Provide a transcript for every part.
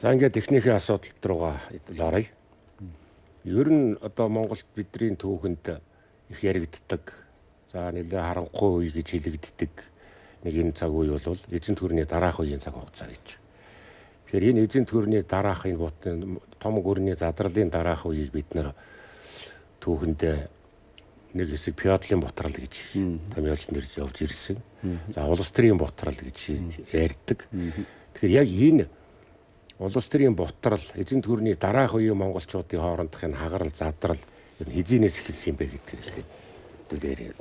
За ингээд техникийн асуудалт руугаа оръё. Ер нь одоо Монголд бидний түүхэнд их яригддаг. За нэлээ харанхуй үе гэж хэлэгддэг. Нэг энэ цаг үе бол эзэн төрний дараах үеийн цаг хугацаа гэж. Тэгэхээр энэ эзэн төрний дараах энэ том гүрний задралын дараах үеийг бид нэр түүхэнд нэг хэсэг феодалын бутрал гэж томьёолч нэр явж ирсэн. За улс төрийн бутрал гэж ярьдаг. Тэгэхээр яг энэ улс төрийн бутрал эзэн төрний дараах үеийн монголчуудын хоорондох энэ хагарал задрал хизээс эхэлсэн юм бэ гэдгийг хэлээ.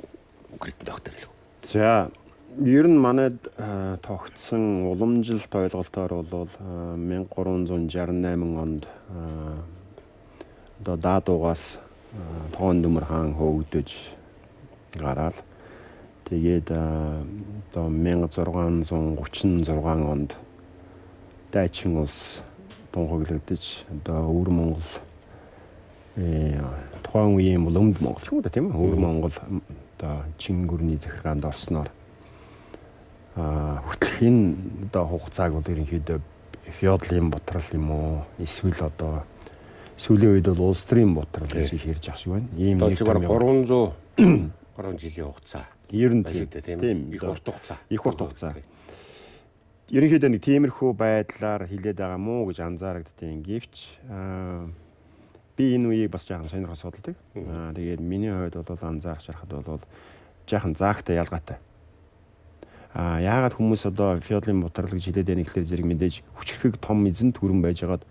Үгэрт доктор хэлв. За ер нь манайд тогтсон уламжилт ойлголтоор бол 1368 онд одоо даадуугаас тоон дүмэр хаан хөөгдөж гараад тэгээд одоо 1636 онд дайчин улс тунхаглагдаж одоо өвөр Монгол тухайн үеийн бол өмнөд Монгол юм да тийм ээ өвөр Монгол одоо чин гүрний захиргаанд орсноор хүртэлх энэ одоо хугацааг бол ерөнхийдөө феодалын бутрал юм уу эсвэл одоо сүүлийн үед бол улс төрийн бутрал гэж ярьж ах шиг байна. Ийм нэг 300 гаруй жилийн хугацаа. Ер нь тийм их урт хугацаа. Их урт хугацаа. Ерөнхийдөө нэг тиймэрхүү байдлаар хилээд байгаа мó гэж анзаарагдтiin. Гэвч би энэ үеийг бас жаахан сонирхож судалдаг. Тэгээд миний хувьд бол анзаарч харахад бол жаахан заагтай ялгаатай. Яагаад хүмүүс одоо феодалын бутрал гэж хэлээд байна гэхэлэр зэрэг мэдээж хүчрхэг том эзэн төрөн байжгаад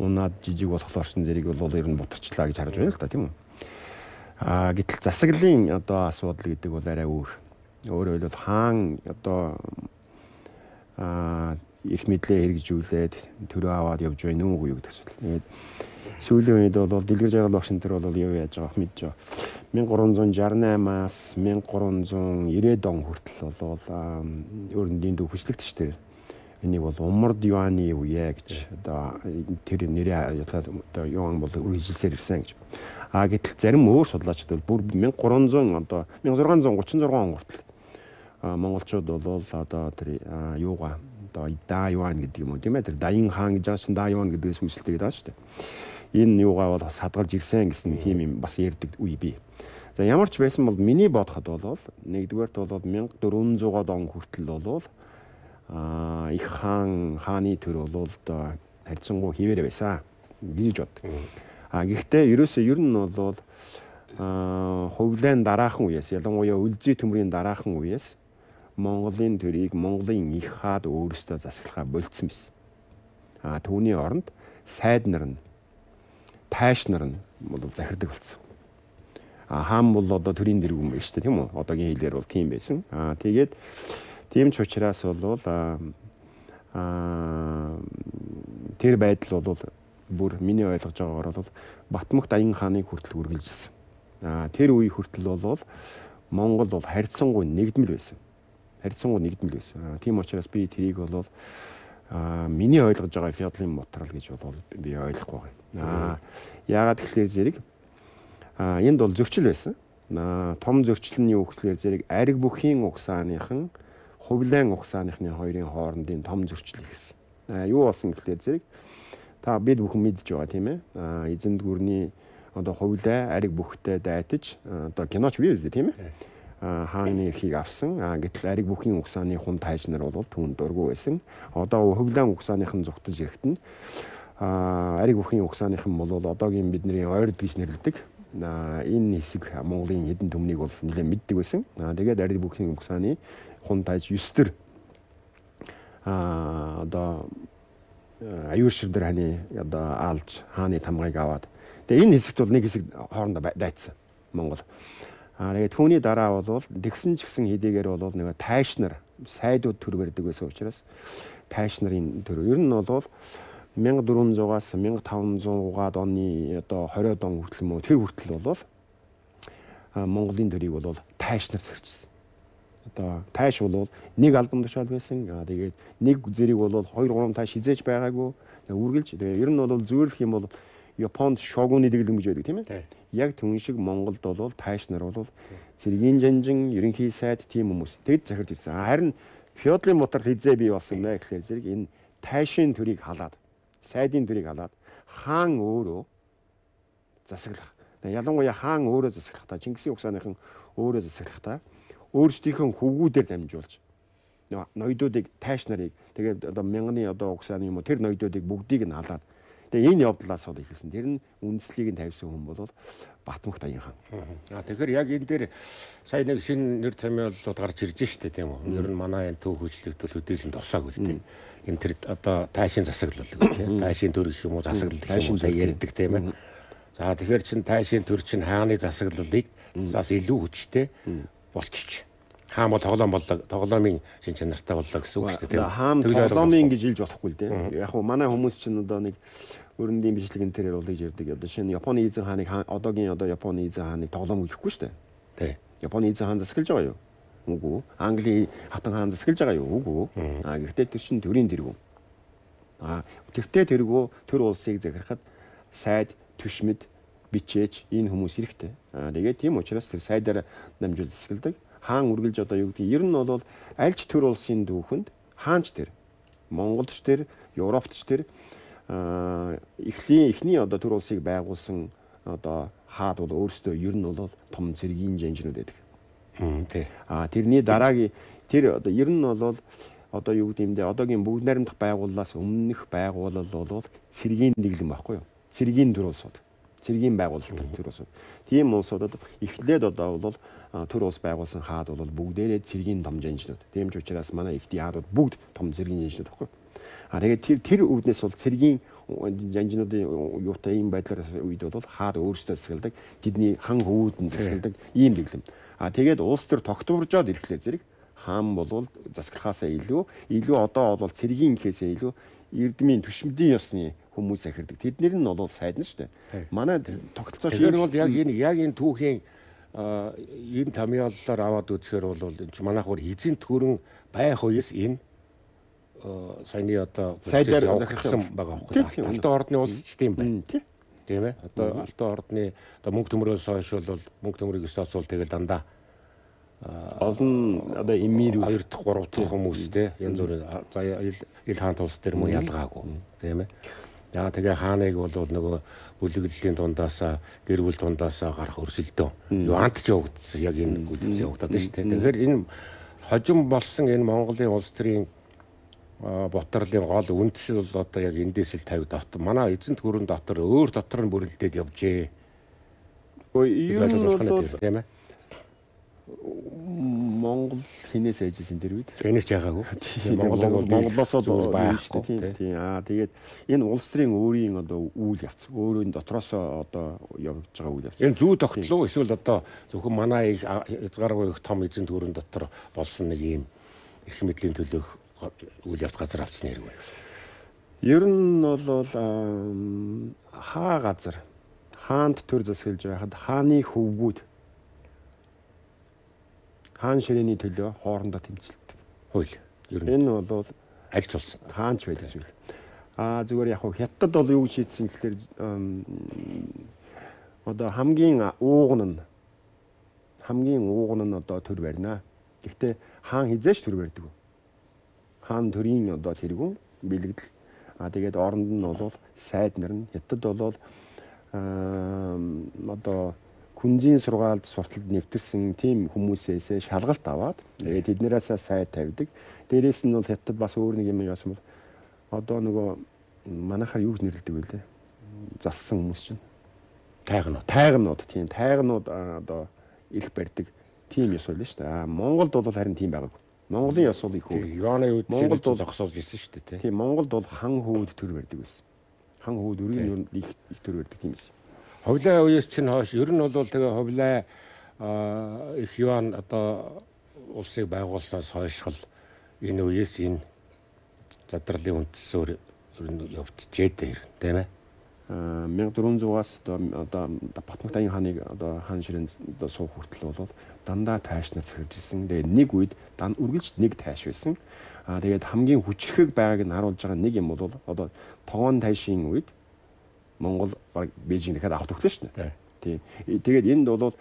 унаад жижиг болохоор ч зэрэг бол ер нь бутарчлаа гэж харж байна л та тийм үү. Гэтэл засаглалын одоо асуудал гэдэг бол арай өөр. Өөрөөр хэлбэл хаан одоо их мэдлээ хэрэгжүүлээд төрөө аваад явж байна уу гэдэг асуудал. Тэгээд сүүлийн үед бол дэлгэр жаргал багш нар бол юу яаж байгааг мэдж байгаа. 1368-аас 1390 он хүртэл бол өөрөндийн дүү хүчлэгдэж тэр энийг бол умард юаны үе гэж одоо тэр нэрээ одоо юан бол үргэлжилсээр ирсэн гэж. Гэтэл зарим өөр судлаачид бол бүр 1300 одоо 1636 он хүртэл монголчууд бол одоо тэр юугаа одоо да юан гэдэг юм уу тийм ээ тэр даян хаан гэж байгаа чинь да юан гэдгээс үсэлдэг даа шүү дээ. Энэ юугаа бол хадгалж ирсэн гэсэн тийм юм бас ярьдаг үе бий. За ямар ч байсан бол миний бодоход бол нэгдүгээрт бол 1400-аад он хүртэл бол их хааны төр бол одоо харьцангуй хിവэр байсан гэж боддог. Гэхдээ ерөөсөө ер нь бол хөвлэн дараахан үеэс ялангуяа үлзий төмрийн дараахан үеэс Монголын төрийг Монголын их хаад өөрөөсөө засаглахаа болцсон байсан. Түүний оронд сайд нар нь тайш нар нь бол захирдаг болсон. Хаан бол одоо төрийн дэргүүн байна шүү дээ тийм үү? Одоогийн хэлээр бол тийм байсан. Тэгээд тийм ч учраас бол тэр байдал бол бүр миний ойлгож байгаагаар бол Батмөх Даян хааныг хүртэл үргэлжилсэн. Тэр үе хүртэл бол Монгол бол харьцангуй нэгдмэл байсан. Тийм учраас би тэрийг бол миний ойлгож байгаа феодалын бутрал гэж бол би ойлгохгүй байна. Яагаад гэхээр зэрэг энд бол зөрчил байсан. Том зөрчил нь юу гэхээр зэрэг ариг бүхийн угсааныхан хувлайн угсааныхны хоёрын хоорондын том зөрчил ихсэн. Юу болсон гэхээр зэрэг та бид бүхэн мэдж байгаа тийм ээ. Эзэн гүрний одоо хувлай ариг бүхтэй дайтаж одоо киноч бий үстэй тийм ээ. Хааны эрхийг авсан. Гэтэл ариг бүхийн угсааны хүн тайж нар бол түүнд дургүй байсан. Одоо хувлайн угсааныхан зүгтж ирэхэд нь ариг бүхийн угсааныхан бол одоогийн бидний ойрд гэж нэрлэдэг. Энэ хэсэг Монголын хэдэн төмнийг бол нэлээд мэддэг байсан. Тэгээд ариг бүхийн угсааны хүн тайж 9 төр одоо аюур ширдэр ханы одоо аалж хааны тамгыг аваад тэгээ энэ хэсэгт бол нэг хэсэг хоорондоо дайцсан Монгол. Тэгээд түүний дараа бол тэгсэн ч гэсэн хэдийгээр бол нэг тайш нар сайдууд төр барьдаг байсан учраас тайш нарын төр ер нь бол 1400-аас 1500-аад оны одоо 20-од он хүртэл мөн тэр хүртэл бол Монголын төрийг бол тайш нар зөрчсөн. Одоо тайш бол нэг албан тушаал байсан. Тэгээд нэг зэрэг бол 2 3 тайш хизээж байгаагүй. Үргэлж тэгээд ер нь бол зүйрлэх юм бол Японд шогуны дэглэм гэж байдаг тийм ээ. Яг түн шиг Монголд бол тайш нар бол цэргийн жанжин, ерөнхий сайд тийм хүмүүс тэгэд захирж ирсэн. Харин феодалын бутрал хизээ бий болсон бай гэхээр зэрэг энэ тайшийн төрийг халаад сайдын төрийг халаад хаан өөрөө засаглах. Ялангуяа хаан өөрөө засаглахдаа Чингисийн угсааныхан өөрөө засаглахдаа өөрсдийнхөө хөвгүүдээр дамжуулж ноёдуудыг тайш нарыг тэгээд одоо мянганы одоо угсааны юм уу тэр ноёдуудыг бүгдийг нь халаад тэгээд энэ явдлаас бол ихэлсэн. Тэр нь үндслийг нь тавьсан хүн бол Батмагт Аян хаан. Тэгэхээр яг энэ дээр сая нэг шинэ нэр томьёолууд гарч ирж штэ тийм үү. Ер нь манай энэ төв хөжлөгдөл хөдөлгөөнд тусаагүй л тийм. Энэ тэр одоо тайшийн засаглал гэх тийм. Тайшийн төр гэх юм уу засаглал гэх юм уу ярьдаг тийм ээ. За тэгэхээр чин тайшийн төр чин хааны засаглалыг бас илүү хүчтэй болчих. Хаан бол тоглоомын шин чанартай боллоо гэсэн үг шүү дээ тийм. Хаан тоглоомын гэж хэлж болохгүй л дээ. Яг хөө манай хүмүүс чинь одоо нэг өрөндийн бичлэгэн тэрээр бол гэж ярьдаг. Одоо шинэ Японы эзэн хааныг одоогийн одоо Японы эзэн хааныг тоглоом гэхгүй шүү дээ. Тий. Японы эзэн хаан засаглаж байгаа юу? Үгүй. Английн хатан хаан засаглаж байгаа юу? Үгүй. Гэхдээ тэр чинь төрийн тэргүү. Тэртээ тэргүү төр улсыг захирахад сайд, түшмэд, бичээч энэ хүмүүс хэрэгтэй. Тэгээд тийм учраас тэр сайдаар намжуул засагладаг. Хаан үргэлж одоо юу гэдэг ер нь бол аль ч төр улсын түүхэнд хаанч тэр Монголч тэр Европч тэр эхний одоо төр улсыг байгуулсан одоо хаад бол өөрсдөө ер нь бол том цэргийн жанжнууд байдаг. Тий. Тэрний дараагийн тэр одоо ер нь бол одоо юу гэдэг юм бэ? Одоогийн бүгд найрамдах байгууллаас өмнөх байгууллал бол цэргийн дэглэм байхгүй юу? Цэргийн төр улсууд. Цэргийн байгууллага төр улсууд. Тийм улсуудад эхлээд одоо бол төр улс байгуулсан хаад бол бүгдээрээ цэргийн том жанжнууд. Тийм ч учраас манай ихний хаадууд бүгд том цэргийн жанжнууд байхгүй. Тэгээд тэр үүднээс бол цэргийн жанжнуудын юутай ийм байдлаар үед бол хаад өөрсдөө засагладаг. Тэдний хан хөвүүд нь засагладаг ийм дэглэм. Тэгээд улс төр тогтворжоод ирэхлээр зэрэг хаан бол засаглахаасаа илүү одоо бол цэргийн гэхээсээ илүү эрдмийн түшмдийн ёсны хүмүүс захирдаг. Тэднэр нь бол сайд нь шүү дээ. Манай тогтолцоо шиг бол яг энэ түүхийн энэ томьёоллоор аваад үзэхээр бол энэ манайх бүр эзэн төрөн байх үеэс энэ саяны одоо сайдаар захирсан байгаа байхгүй. Алтан ордны улс ч тийм байна. Тийм ээ. Одоо алтан ордны одоо мөнгө төмрөөс хойш бол мөнгө төмрийг өсөөсвөл тэгэл дандаа олон одоо эмир 2 дахь 3 дахь хүмүүстэй янз бүрийн ил хаан тулс дээр мөн ялгаагүй тийм ээ. Яа тэгээ хааныг бол нөгөө бүлэглэлийн дундаасаа гэр бүл дундаасаа гарах өрсөлдөө юант ч явагдсан яг энэ үлдсэн явагдаад байна шүү дээ. Тэгэхээр энэ хожим болсон энэ Монголын улс төрийн бутралын гол үндэс бол одоо яг эндээс л 50 дотор манай эзэнт гүрэн дотор өөр дотор нь бүрэлдээд явжээ. Юу бол тийм ээ. Монгол хинээс ажилласан тэр үед хинээс жаагаагүй. Монголоос л байхгүй. Тийм. Тэгээд энэ улс төрийн өөрийн одоо үйл явц өөрөө дотроосоо одоо явж байгаа үйл явц. Энэ зүү тогтлоо эсвэл одоо зөвхөн манай хязгааргүй их том эзэн төрийн дотор болсон нэг юм эрх мэдлийн төлөөх үйл явц газар авцсан хэрэг байна. Ер нь бол хаа газар хаанд төр засаглаж байхад хааны хөвгүүд хаан ширээний төлөө хоорондоо тэмцэлдэг. Хууль. Энэ бол аль ч улс хаанч байдаг зүйл. Зүгээр яг хятад бол юу шийдсэн гэхээр одоо хамгийн ууган нь одоо төр барина. Гэхдээ хаан хизээш төр барьдаг. Хаан төрийн одоо тэргүүн бэлэгдэл. Тэгээд оронд нь бол сайд нар нь хятад бол одоо хүнзийн сургаалд сурталд нэвтэрсэн тийм хүмүүсээс шалгалт аваад тэгээд тэднээсээ сайд тавьдаг. Дээрээс нь бол хятад бас өөр нэг юм яасан бол одоо нөгөө манайхаар юу гэж нэрлэдэг вэ лээ? Залсан хүмүүс чинь. Тайгнууд тийм тайгнууд одоо ирэх барьдаг тийм ёс байлаа шүү дээ. Монголд бол харин тийм байгаагүй. Монголын ёс бол их өөр. Юуны үед Монголд бол зогсоож ирсэн шүү дээ. Тийм Монголд бол хан хүүд төр барьдаг байсан. Хан хүүд өрийн их төр барьдаг тийм байсан. Ховлын үеэс чинь хойш ер нь бол тэгээ ховлын их юан одоо улсыг байгуулснаас хойшхол энэ үеэс энэ задралын үндэслөөр ер нь явчихжээ дээ тийм ээ. 1400-аас одоо Батмагт Аян хааныг одоо хаан ширээнд одоо суух хүртэл бол дандаа тайш нар захирж ирсэн. Тэгээд нэг үед үргэлж нэг тайш байсан. Тэгээд хамгийн хүчрхэг байгааг нь харуулж байгаа нэг юм бол одоо тогоон тайшийн үед Монгол Бээжинг дахиад авах төгтөө шүү дээ. Тийм. Тэгээд энд бол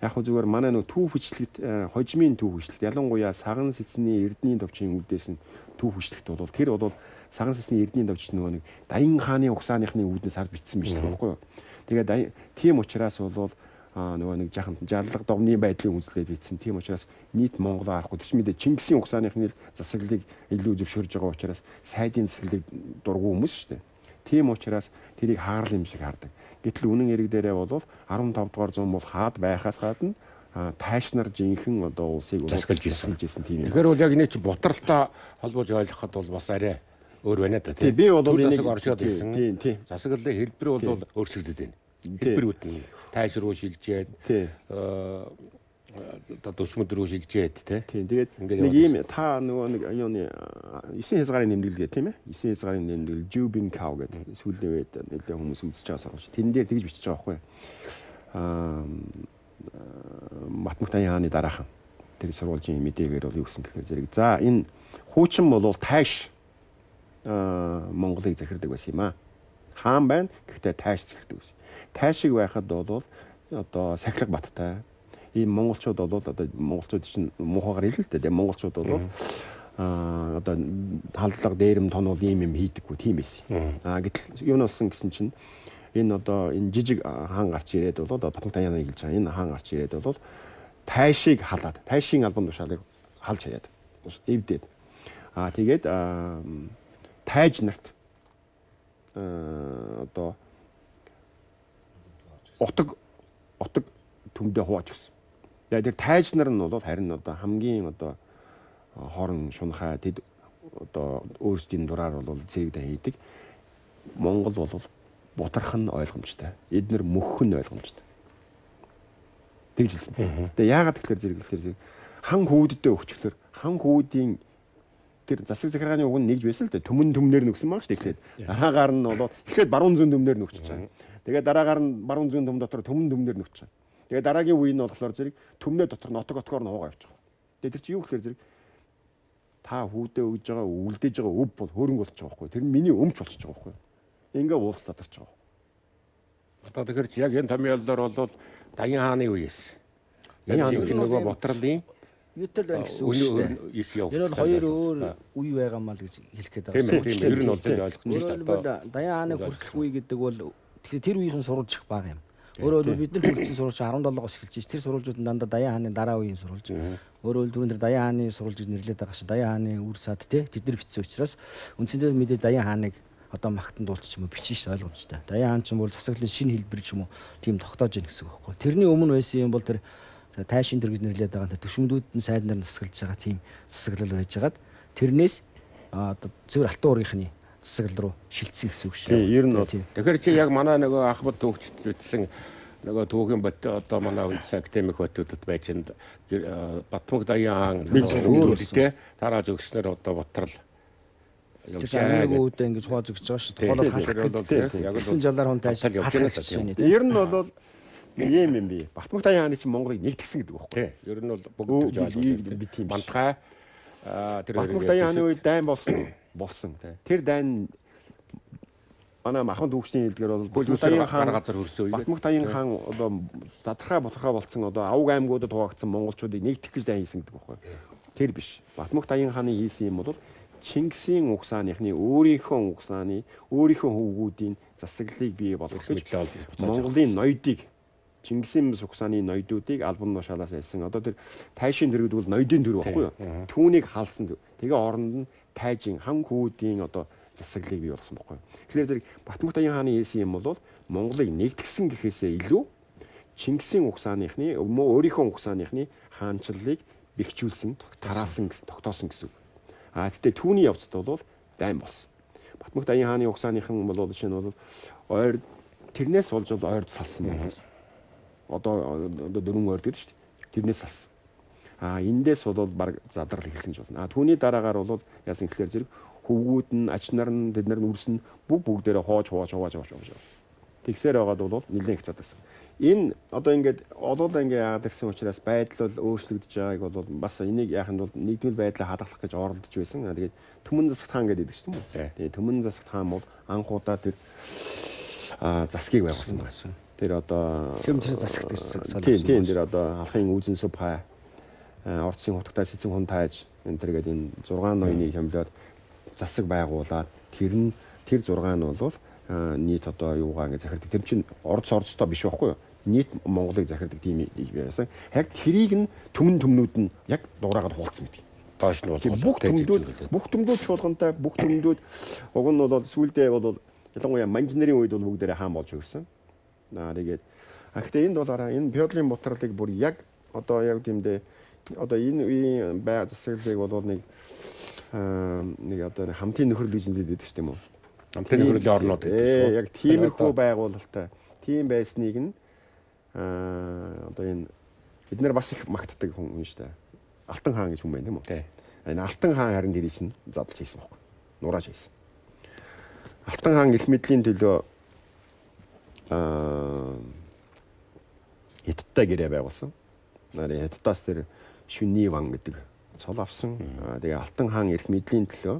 яг хөө зүгээр манай нөө түүх хүчлэгт хожимын түүх хүчлэгт ялангуяа саган сэцний эрдний товчийн үлдээс нь түүх хүчлэгт бол тэр бол саган сэцний эрдний товч нөгөө нэг Даян хааны угсааныхны үүднээс харж бичсэн биш байхгүй юу. Тэгээд тийм учраас бол нөгөө нэг жахан жаллага довны байдлын үзлээд бичсэн. Тийм учраас нийт Монголоо харахгүй тийч мэдээ Чингисийн угсааныхны засаглалыг илүү зөвшөөрж байгаа учраас сайдын засаглалыг дургу хүмүүс шүү дээ. Тийм учраас тэрийг хаарал юм шиг хардаг. Гэтэл үнэн эрэг дээрээ бол 15 дугаар зуун бол хаад байхаас гадна тайш нар жинхэнэ одоо улсыг засаглаж ирсэн тийм юм. Тэгэхээр бол яг энэ чи бутралтай холбож ойлгоход бол бас арай өөр байна да тийм. Би бол энийг оршоод ирсэн. Тийм. Засаглалын хэлбэр бол өөрчлөгдөд байна. Хэлбэрүүд нь тайш руу шилжээд одоо душмөд рүү шилжээд тийм. Тэгээд нэг ийм та нөгөө нэг юуны 9 хязгаарын нэмэлт тийм ээ. 9 хязгаарын нэмэлт Jubin Cow гэдэг сүүлийн үед нэлээд хүмүүс үзэж байгаа сургууль. Тэн дээр тэгж бичиж байгаа байхгүй. Батмөх Даян хааны дараахан тэр сурвалжийн мэдээгээр бол юу гэсэн гэхээр зэрэг за энэ хуучин бол тайш Монголыг захирдаг байсан юм аа. Хаан байна. Гэхдээ тайш захирдаг байсан. Тайшиг байхад бол одоо сахилга баттай ийм монголчууд бол одоо монголчууд чинь муухайгаар хэлээ л дээ. Монголчууд бол одоо халдлага дээрэм тонол ийм юм хийдэггүй тийм байсан. Гэтэл юу нэлсэн гэсэн чинь энэ одоо энэ жижиг хаан гарч ирээд бол Батмөх Даян хэлж байгаа. Энэ хаан гарч ирээд бол тайшиг халаад тайшийн албан тушаалыг халж хаяад эвдээд тэгээд тайж нарт одоо отог төмдөө хувааж өгсөн. Тэгээд тэр тайж нар нь бол харин одоо хамгийн одоо хорон шунхай тэд одоо өөрсдийн дураар бол зэрэгдээ хийдэг. Монгол бол бутрах нь ойлгомжтой. Эднэр мөхөх нь ойлгомжтой. Тэгж хэлсэн. Тэгээ яагаад тэгэхээр хан хүүддээ өгчлөөр хан хүүдийн тэр засаг захиргааны уг нь нэгж байсан л дээ. Төмөн төмнөр нөхсөн баг шүү дээ. Дараагаар нь бол эхлээд баруун зүүн төмнөр нөхчихж байгаа. Тэгээ дараагаар нь баруун зүүн төм дотор төмөн төмнөр нөхчихж байгаа. Тэгээ дараагийн үе нь болохоор зэрэг төмнөө дотор нотог отгоор нь уугаа явчих. Тэгээ тэр чи юу гэхээр зэрэг та хүүдээ өгж байгаа үлдээж байгаа өв бол хөрөнгө болчих жоох байхгүй. Тэр нь миний өмч болчих жоох байхгүй. Ингээ уулс задарч байгаа. Одоо тэгэхээр яг энэ томьёолоор бол Даян хааны үеэс. Яг нөгөө бутралын юутал байх гэсэн үг шүү дээ. Их явах. Тэр бол хоёр өөр үе байгаа маа л гэж хэлэх гээд байгаа. Тийм ер нь бол ойлгох нь шүү дээ. Даян хааны хүртэлх үе гэдэг бол тэгэхээр тэр үеийн сурвалж их бага юм. Өөрөөр хэлбэл бид нар төлсөн сурвалж 17-оос эхэлж байна. Тэр сурвалжууд нь дандаа Даян хааны дараа үеийн сурвалж. Өөрөөр хэлбэл түрүүн Даян хааны сурвалж гэж нэрлэдэг байгаа шүү. Даян хааны үр сад тэд нар бичсэн учраас үндсэндээ мэдээ Даян хааныг одоо магтанд уулч юм уу бичиж ойлгомжтой. Даян хаан ч юм бол засаглалын шинэ хэлбэр ч юм уу тийм тогтоож ийн гэсэн үг байхгүй. Тэрний өмнө байсан юм бол тэр тайшин төр гэж нэрлэдэг байгаа тэр төшмдүүд нь сайд нар засаглаж байгаа тийм засаглал байжгаад тэрнээс одоо зөвхөн алтан уурынхны засаглал руу шилжсэн гэсэн үг шүү. Тийм ер нь тэгэхээр чи яг манай нөгөө ахмад төвчд бичсэн нөгөө түүхэн бот одоо манай үндэс академик хотуудад байж энд Батмөх Даян хаан өөрөлдөө тарааж өгснөр одоо бутрал яг үүдээ ингэж хувааж өгч байгаа шүү. Тухайлбал хаалт яг л жалаар хүн тайж явж байгаа. Ер нь бол ийм юм би. Батмөх Даян хааны чинь Монголыг нэгтгэсэн гэдэг байхгүй. Ер нь бол бүгд гэж ойлгож байна. Бантгай тэр Батмөх Даян хааны үед дайн болсон. Тэр дайн манай махан түүхчний хэлдгээр бол Батмөх Даян хаан газар хөрсөн үе. Батмөх Даян хаан одоо задрахаа боторхоо болцсон одоо авг аймагуудад хуваагдсан монголчуудыг нэгтгэх гэж дайн хийсэн гэдэг байхгүй. Тэр биш. Батмөх Даян хааны хийсэн юм бол Чингисийн угсааныхны өөрийнхөө угсааны өөрийнхөө хөвгүүдийн засаглалыг бий болгох гэж Монголын ноёдыг Чингисийн угсааны ноёдуудыг албан тушаалаас ялсан. Одоо тэр тайшин дэргэд бол ноёдын дөрв байхгүй юу? Түүнийг халсан. Тэгээ оронд нь тайжин хан хүүдийн одоо засаглалыг бий болгосон байхгүй юу? Тэгэхээр зэрэг Батмөх Даян хааны хийсэн юм бол Монголыг нэгтгсэн гэхээсээ илүү Чингисийн угсааныхны өөрийнхөө угсааныхны хаанчлалыг бэхжүүлсэн, тараасан, тогтоосон гэсэн. Тэгтээ түүний явцад бол дайн болсон. Батмөх Даян хааны угсааныхан бол жишээ нь бол ойр тэрнээс болж бол ойрд салсан байна. Одоо 4 ойр гэдэг шүү дээ. Тэрнээс салсан. Эндээс бол баг задрал эхэлсэн ч болно. Түүний дараагаар бол яасан гэхээр зэрэг хөвгүүд нь ач нар нь тэд нар нүрсэн бүгдээрээ хоож. Тэгсээр байгаад бол нэлээд их задарсан. Энэ одоо ингээд олоола ингээ яагаад ирсэн учраас байдал бол өөрчлөгдөж байгааг бол бас энийг яах нь бол нэгдмэл байдлаа хадгалах гэж оролдож байсан. Тэгээд Түмэн засагт хаан гэдэг шүү дээ. Тэгээд Түмэн засагт хаан бол анхудаа тэр засгийг байгуулсан байна. тэр одоо хэмжээ засагт гэсэн. Тийм тэр одоо алхын үүзэн сүв хай орцын хутагтай сэцэн хүн тайж энэ төр гэдэг энэ 6 ноёны хямлаад засаг байгуулад тэр 6 нь бол нийт одоо юугаа ингэ захирдаг. Тэр чинь орцтой биш байхгүй юу? Нийт Монголыг захирдаг тийм байсан. Яг тэрийг нь төмнүүд нь яг дуурайгаад хуулцсан мэт. Доош нь бол бүх төмнүүд чуулгантай бүх төмнүүд уг нь бол сүүлдээ бол ялангуяа манжнарын үед бол бүгдээрээ хаан болж өгсөн. Тэгээд гэхдээ энд бол энэ феодалын бутралыг бүр яг одоо яг тиймдээ одоо энэ үеийн бай засаглалыг бол нэг одоо хамтын нөхрөл гэж нэрлэдэг шүү дээ юм уу? Хамтын нөхрөлийн орнууд гэдэг шүү. Яг тиймэрхүү байгуулалттай тийм байсныг нь одоо энэ бид нар бас их магтдаг хүн шүү дээ. Алтан хаан гэж хүн байна тийм үү? Энэ алтан хаан харин тэр чинь задлж хийсэн байхгүй. Нурааж хийсэн. Алтан хаан их мэдлийн төлөө Хятадтай гэрээ байгуулсан. Хятадаас тэр Шүний ван гэдэг цол авсан. Тэгээ алтан хаан их мэдлийн төлөө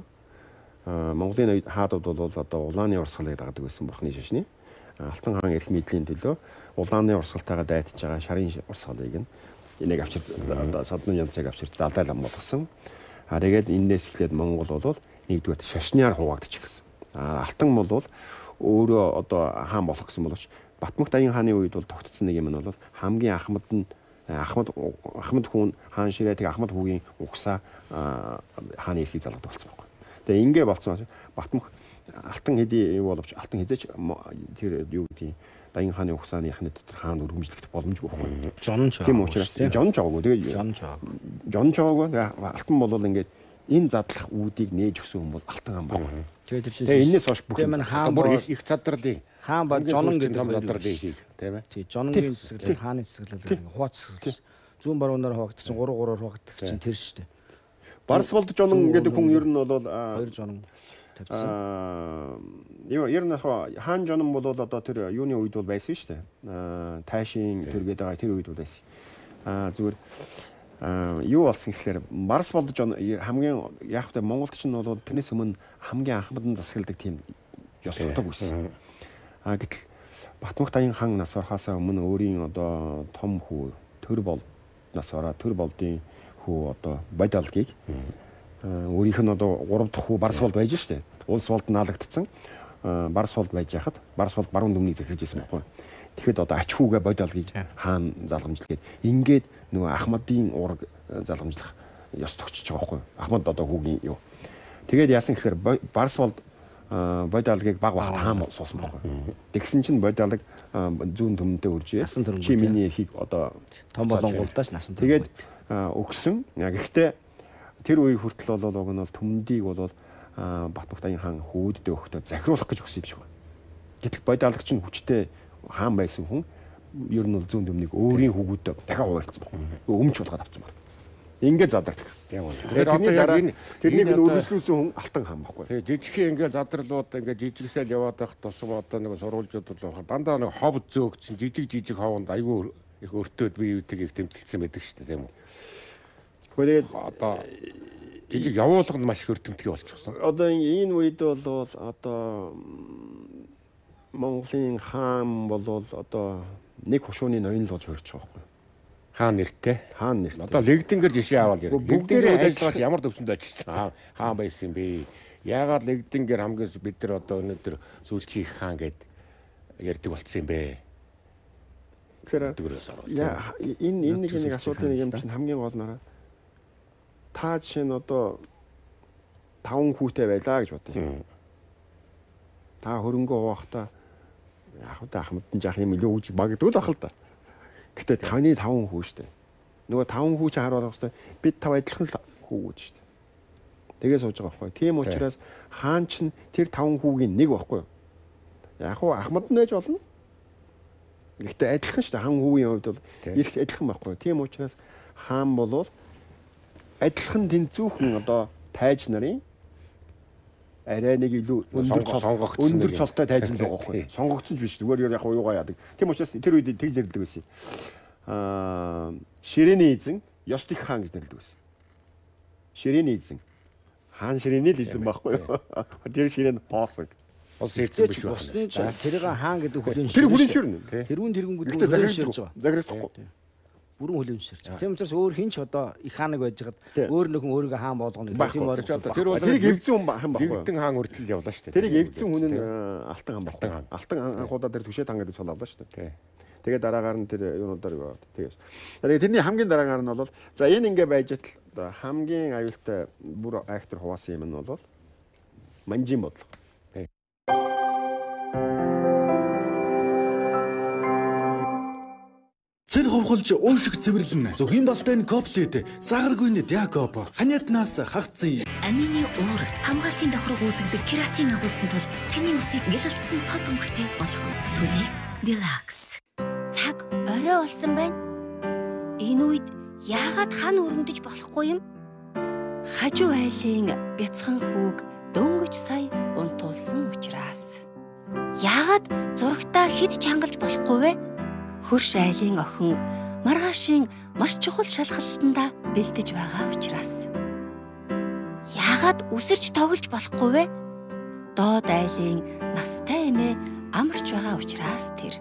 Монголын хаадууд бол одоо улааны урсгалыг дагадаг байсан бурхны шашны. Алтан хаан их мэдлийн төлөө улааны урсгалтайгаа дайтаж байгаа шарын урсгалыг энийг авчир одоо содны янцыг авчир далай лам болгосон. Тэгээд энэс эхлээд Монгол бол нэгдүгээр шашнаар хуваагдчих гисэн. Алтан бол өөрөө одоо хаан болох гэсэн боловч Батмөх Даян хааны үед бол тогтцсон нэг юм нь бол хамгийн Ахмад хүн хаан ширээ тэг Ахмад хүүгийн угсаа хааны эрхийг залгадаг болсон байхгүй. Тэгээ ингээ болцсон Батмөх алтан хэдий юу боловч алтан хизээч тэр юу гэдэг Даян хааны угсааныхны дотор хаан өргөмжлөгдөх боломжгүй байхгүй. Жонж. Тийм учраас жонж байгаагүй. Тэгээ жонж байгаагүй. Алтан бол ингээд энэ задлах үүдийг нээж өгсөн хүн бол алтан хаан байна. Тэгээ энэс хойш бүх юм хаан бүр их задралын хаан ба жонон гэдэг задралын хийх тийм ээ. Тий, жононгийн засаглал, хааны засаглал, хувац засаглал. Зүүн баруунаар хуваагдчих чинь 3-3-оор хуваагдчих чинь тэр шүү дээ. Барс болд жонон гэдэг хүн ер нь бол 2 жонон тавьсан. Ер нь хаан жонон бол одоо тэр юуны үед бол байсан шүү дээ. Тайшийн төргээд байгаа тэр үед бол байсан. Зүгээр юу болсон гэхээр Барс болд хамгийн яг та Монголд ч нь бол тэрнээс өмнө хамгийн анхмадан засагладаг тийм ёслогдог байсан. Гэтэл Батмөх Даян хаан нас орохоос өмнө өөрийн одоо том хүү төр болднаас ороод төр болдын хүү одоо бодолгийг өөрийнх нь одоо 3 дахь хүү Барс болд байж штэ. Улс болд наалагдсан. Барс болд байж хахад Барс болд баруун дүмнийг захирж байсан байхгүй. Тэгэхэд одоо ач хүүгээ бодолгийг хаан залгамжлгээд ингээд нөгөө Ахмадын уураг залгамжлах ёс тогтчих байгаа байхгүй. Ахмад одоо хүүгийн юу. Тэгээд яасан гэхээр Барс болд бодолгийг баг багт хаан суусан байхгүй. Тэгсэн чинь бодолыг зүүн төмөнтэй үржээ. Чи миний эрхийг одоо том болонгуудаас насан тэгээд өгсөн. Гэхдээ тэр үе хүртэл бол уг нь бол төмөндийг бол Батмөх Даян хаан хүүддээ өгөхдөө захируулах гэж өгсөн юм шиг байна. Гэтэл бодолог чинь хүчтэй хаан байсан хүн ер нь бол зүүн төмнийг өөрийн хүүгүүдтэй дахиад хуваалцсан байна. Өмч болгоод авсан байна. Ингээд задрах гэсэн. Тэрний дараа тэрнийг өргөжлүүлсэн хүн алтан хаан байхгүй. Тэгээ жижигхэн ингээд задралууд ингээд жижигсэл яваад байх тусам одоо нэг сурвалжууд бол дандаа нэг хов зөөгцсөн жижиг ховонд айгүй их өртөөд бие биеийг их тэмцэлсэн байдаг шүү дээ тийм үү. Тэгээд одоо жижиг явуулга нь маш их өртөмтгий болчихсон. Одоо энэ үед бол одоо Монголын хаан бол одоо нэг хушууны ноён л болж хөрч байгаа байхгүй. Хаан нэртэй. Хаан нэртэй. Одоо лэгдэнгэр жишээ аваад яриа. Лэгдэнгэр ажиллаж ямар төвчөнд очсон хаан байсан юм бэ? Яагаад лэгдэнгэр хамгийн бид нар одоо өнөөдөр сүүлчийн хаан гэд ярьдаг болцсон юм бэ? Тэгэхээр энэ нэг асуудлын нэг юм чинь хамгийн гол нараа та жишээ нь одоо 5 хүүтэй байлаа гэж бодъё. Та хөрөнгө хуваахтаа яг та Ахмадын жах юм илүү үж магадгүй л ах л да. Гэтэ таны 5 хүү штэ. Нөгөө 5 хүү чи харуулах хэвээр бид 5 адилхан хүүгүүд штэ. Тэгээ сууж байгаа байхгүй. Тийм учраас хаан чинь тэр 5 хүүгийн нэг байхгүй. Яг уу Ахмад нээж болно. Гэтэ адилхан штэ. Хаан хүүгийн хувьд бол их адилхан байхгүй. Тийм учраас хаан болвол адилхан тэнцүүхэн одоо тайж нарын арай нэг илүү өндөр цолтой тайзан л байгаа байхгүй. Сонгогдсон ч биш. Зүгээр яг юугаа яадаг. Тийм учраас тэр үед тэг зэрлдэг байсан. Ширээний эзэн Ёстих хаан гэж нэрлэдэг байсан. Ширээний эзэн. Хаан ширээний л эзэн байхгүй юу? Тэр ширээн боосог. Улс эзэн биш байна. Тэрийг хаан гэдэг хүлээн Тэр хүлээн ширнэ. Тэрүүн тэрэнгүүд хүлээн ширж байгаа. Заграхгүй. Бүрэн хүлээн ширж байгаа. Тийм учраас өөр хинч одоо их хаанаг байж хаад өөр нэгэн өөрийгөө хаан болгоно гэх тийм бол тэр бол тэрийг эвзэн хан баггүй. Эвдэн хаан хүртэл явлаа шүү дээ. Тэрийг эвзэн хүн нь алтан хан баггүй. Алтан анхудаа тэр түшээ хан гэдэг цолоолаа шүү дээ. Тэгээд дараагаар нь тэр юунуудаар юу аа. Тэгээд тэрний хамгийн дараагаар нь бол за энэ ингээ байж тал хамгийн аюултай бүр актер хуваасан юм нь бол манжин бодлого. Цэр ховхолж уушиг цэвэрлэн зөвхийн балтай коплет сагаргүйн Якоб ханиаднаас хагцсан амины уур хамгаалтын давхраг үүсгдэг кератин агуулсан тул таны үсийг гялалцсан тод өнгөтэй болгоно. Түүний Deluxe. Цаг орой болсон байна. Энэ үед яагаад хан өргөмдөж болохгүй юм? Хажуу айлын бяцхан хүүг дөнгөж сая унтуулсан учраас. Яагаад зурагтаа хэд чангалж болохгүй вэ? Хөрш айлын охин маргаашийн маш чухал шалгалтанда бэлдэж байгаа учраас. Яагаад үсэрч тоглож болохгүй вэ? Доод айлын настай эмээ амарч байгаа учраас тэр.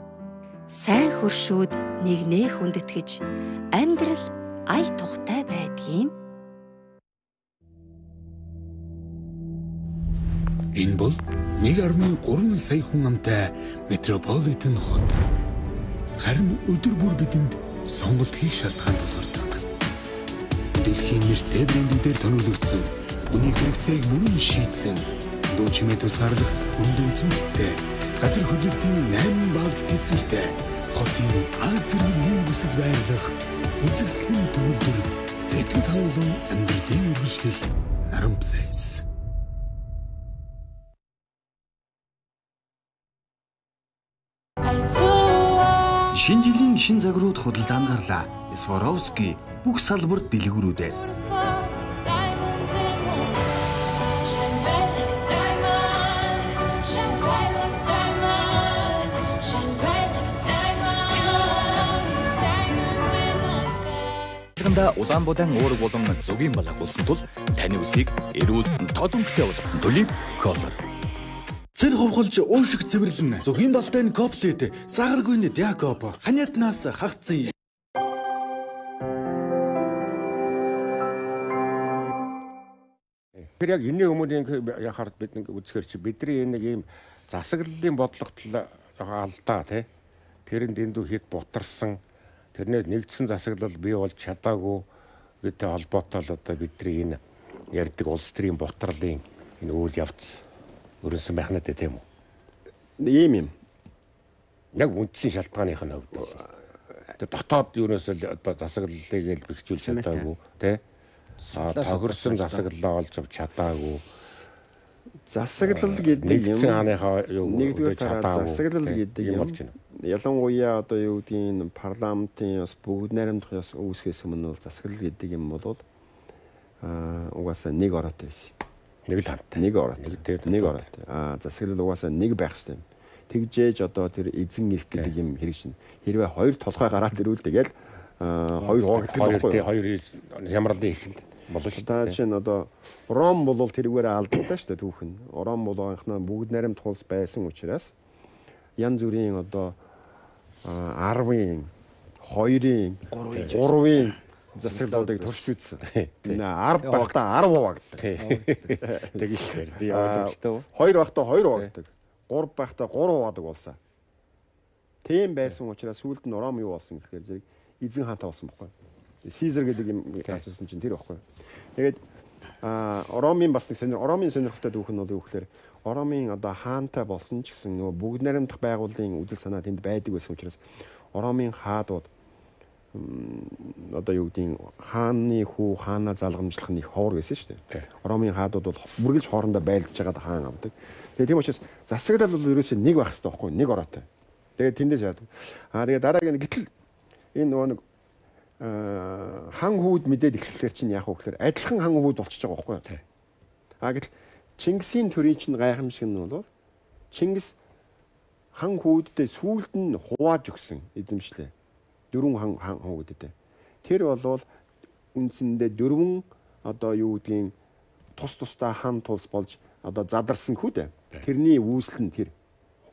Сайн хөршүүд нэгнээ хүндэтгэж амьдрал ая тухтай байдгийм. Энэ бол 1.3 сая хүн амтай метрополитен хот. Харин өдөр бүр бидэнд сонголт хийх шалтгаан тулгардаг. Дэлхийн нэртэй брэндүүдээр тоногдсон, хүний хэрэгцээг мөн шийдсэн, дуу чимээ тусгаарлах өндөр зүйлтэй, газар хөдлөлтийн 8 балд төсвөртэй, хотын Аз зэргийн бүсэд байрлах, үзэсгэлэн төвлөр, сэтгэл хангалуун амьдралын үргэлжлэл Наран Place. Шинэ жилийн шин загварууд худалдаанд гарлаа. Swarovski бүх салбарт дэлгүүрүүдээр. Улаанбуудан уураг болон зүгийн балаг болсон тул таны үсийг эрүүл тод өнгөтэй болгох төлөв колор. Цэр ховхолж уушиг цэвэрлэн зөвхийн балтай коплет сагаргүйн Якоб ханиаднаас хагцсан. Тэр яг энэний өмнө яхаар бид нэг үзэхэр чи бидний энэ нэг ийм засаглалын бодлогот л алдаа тий. Тэрэнд эндүү хэд бутарсан тэрнээс нэгдсэн засаглал бий болж чадаагүй гэдэг холбоотой л одоо бидний энэ ярьдаг улс төрийн бутралын энэ үйл явц өрнөсөн байх надад тийм үү? Ийм юм. Яг үндсэн шалтгааных нь хувьд. Тэгээ дотоод юунаас л одоо засаглалыг л бэхжүүл чадаагүй тий. Тохирсон засаглалаа олж авч чадаагүй. Засаглал гэдэг юм. Нэгдсэн хааныхаа юу чадаагүй. Засаглал гэдэг юм болж байна. Ялангуяа одоо юу гэдгийг парламентын бас бүгд найрамдах яс үүсгэхээс өмнө бол засаглал гэдэг юм бол угаасаа нэг ороотой байсан. Нэг л хамттай. Нэг ороотой. Засаглал угаасаа нэг байх хэрэгтэй юм. Тэгжээж одоо тэр эзэн ирэх гэдэг юм хэрэг чинь. Хэрвээ хоёр толгой гараад ирвэл тэгэл хоёр хугагддаг байхгүй юу? Хоёр хямралын ихэл болно шүү дээ. Жишээ нь одоо Ром бол тэрүүгээр алдагдаа шүү дээ түүхэн. Ром бол анхнаа бүгд найрамдах улс байсан учраас янз бүрийн одоо 10-ийн 2-ийн 3-ийн засаглалуудыг туршиж үзсэн. Энэ 10 багтаа 10 хуваагддаг. Тэгэж шүү дээ. Ойлгомжтой. 2 багтаа 2 хуваагддаг. 3 багтаа 3 хуваадаг болсон. Тийм байсан учраас сүүлд нь Ром юу болсон гэхээр зэрэг эзэн хаантай болсон байхгүй. Сизер гэдэг юм гарчсан чинь тэр байхгүй. Тэгээд Ромын бас нэг Ромын сонирхолтой түүх нь бол юу гэхээр Ромын одоо хаантай болсон ч гэсэн нөгөө бүгд найрамдах байгууллагын үдэл санаа тэнд байдаг байсан учраас Ромын хаадууд одоо юу гэдгийг хааны хүү хаанаа залгамжлах нь их ховор гэсэн шүү дээ. Ромын хаадууд бол бүргэлж хоорондоо байлдаж байгаад хаан авдаг. Тэгээд тийм учраас засаглал бол ерөөсөө нэг байх хэрэгтэй байхгүй нэг ороотой. Тэгээд тэндээс яадаг. Тэгээд дараагийн гэтэл энэ нөгөө нэг хан хүүд мэдээд эхлэхээр чинь яах вэ гэхээр адилхан хан хүүд болчихж байгаа байхгүй юу? Гэтэл Чингисийн төрийн чинь гайхамшиг нь бол Чингис хан хүүдтэй сүүлд нь хувааж өгсөн эзэмшлээ. 4 хан хүүдтэй. Тэр бол үндсэндээ 4 одоо юу гэдгийг тус тусдаа хан тулс болж одоо задарсан хүү дээ. Тэрний үүсэл нь тэр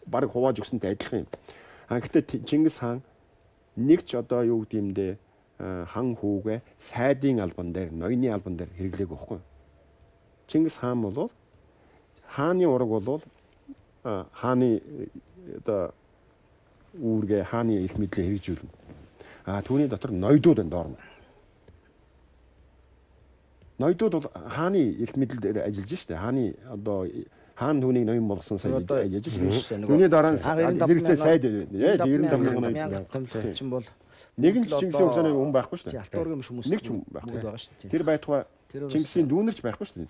баг хувааж өгсөнтэй адилхан юм. Гэхдээ Чингис хаан нэг ч одоо юу гэдэг юм дээ хан хүүгээ сайдын албан дээр, ноёны албан дээр хэрэглээг байхгүй. Чингис хаан бол хааны ураг бол хааны одоо үүргээ хааны их мэдлээ хэрэгжүүлнэ. Түүний дотор ноёдууд энэ доорно. Ноёдууд бол хааны их мэдэл дээр ажиллаж штэ. Хааны одоо хаан түүнийг ноён болгосон сая яаж штэ. Түүний дараа зэрэгцээ сайд байна. 95,000 чинь бол нэг нь Чингисийн хугацааны хүн байхгүй штэ. Алтуургийн хүмүүс нэг ч хүн байхгүй байгаа штэ. Тэр байтугай Чингисийн дүүнерч байхгүй штэ.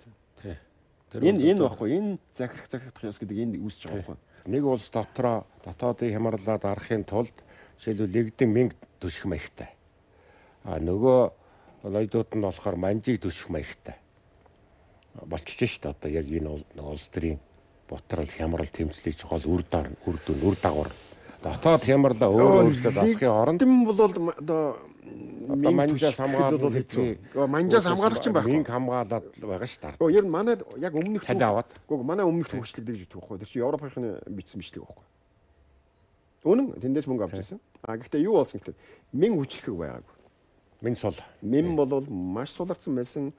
Энэ баггүй энэ захирах ёс гэдэг энэ үүсэж байгаа байхгүй. Нэг улс дотроо дотоодын хямралаад арахын тулд жишээлбэл лэгдэн мэнг түших маягтай. Нөгөө ноёдууд нь болохоор манжийг түших маягтай. Болчихж штэ одоо яг энэ улс төрийн бутрал хямрал тэмцлийг гол үр дагавар. Дотоод хямралаа өөрөөсөө засахын оронд юм бол одоо манжаас хамгаалал хэцүү. Манжаас хамгаалагч юм байхгүй. Мэнг хамгаалаад байгаа шүү дээ. Ер нь манай яг өмнөх тань аваад. Манай өмнөх төвчлэг гэж байхгүй. Тэр чинь Европынхны бичсэн бичлэг байхгүй. Үнэн тэндээс мөнгө авч ирсэн. Гэхдээ юу болсон гэвэл мэн хүчлэхэг байгаагүй. Мэн сул. Мэн бол маш суларсан байсан.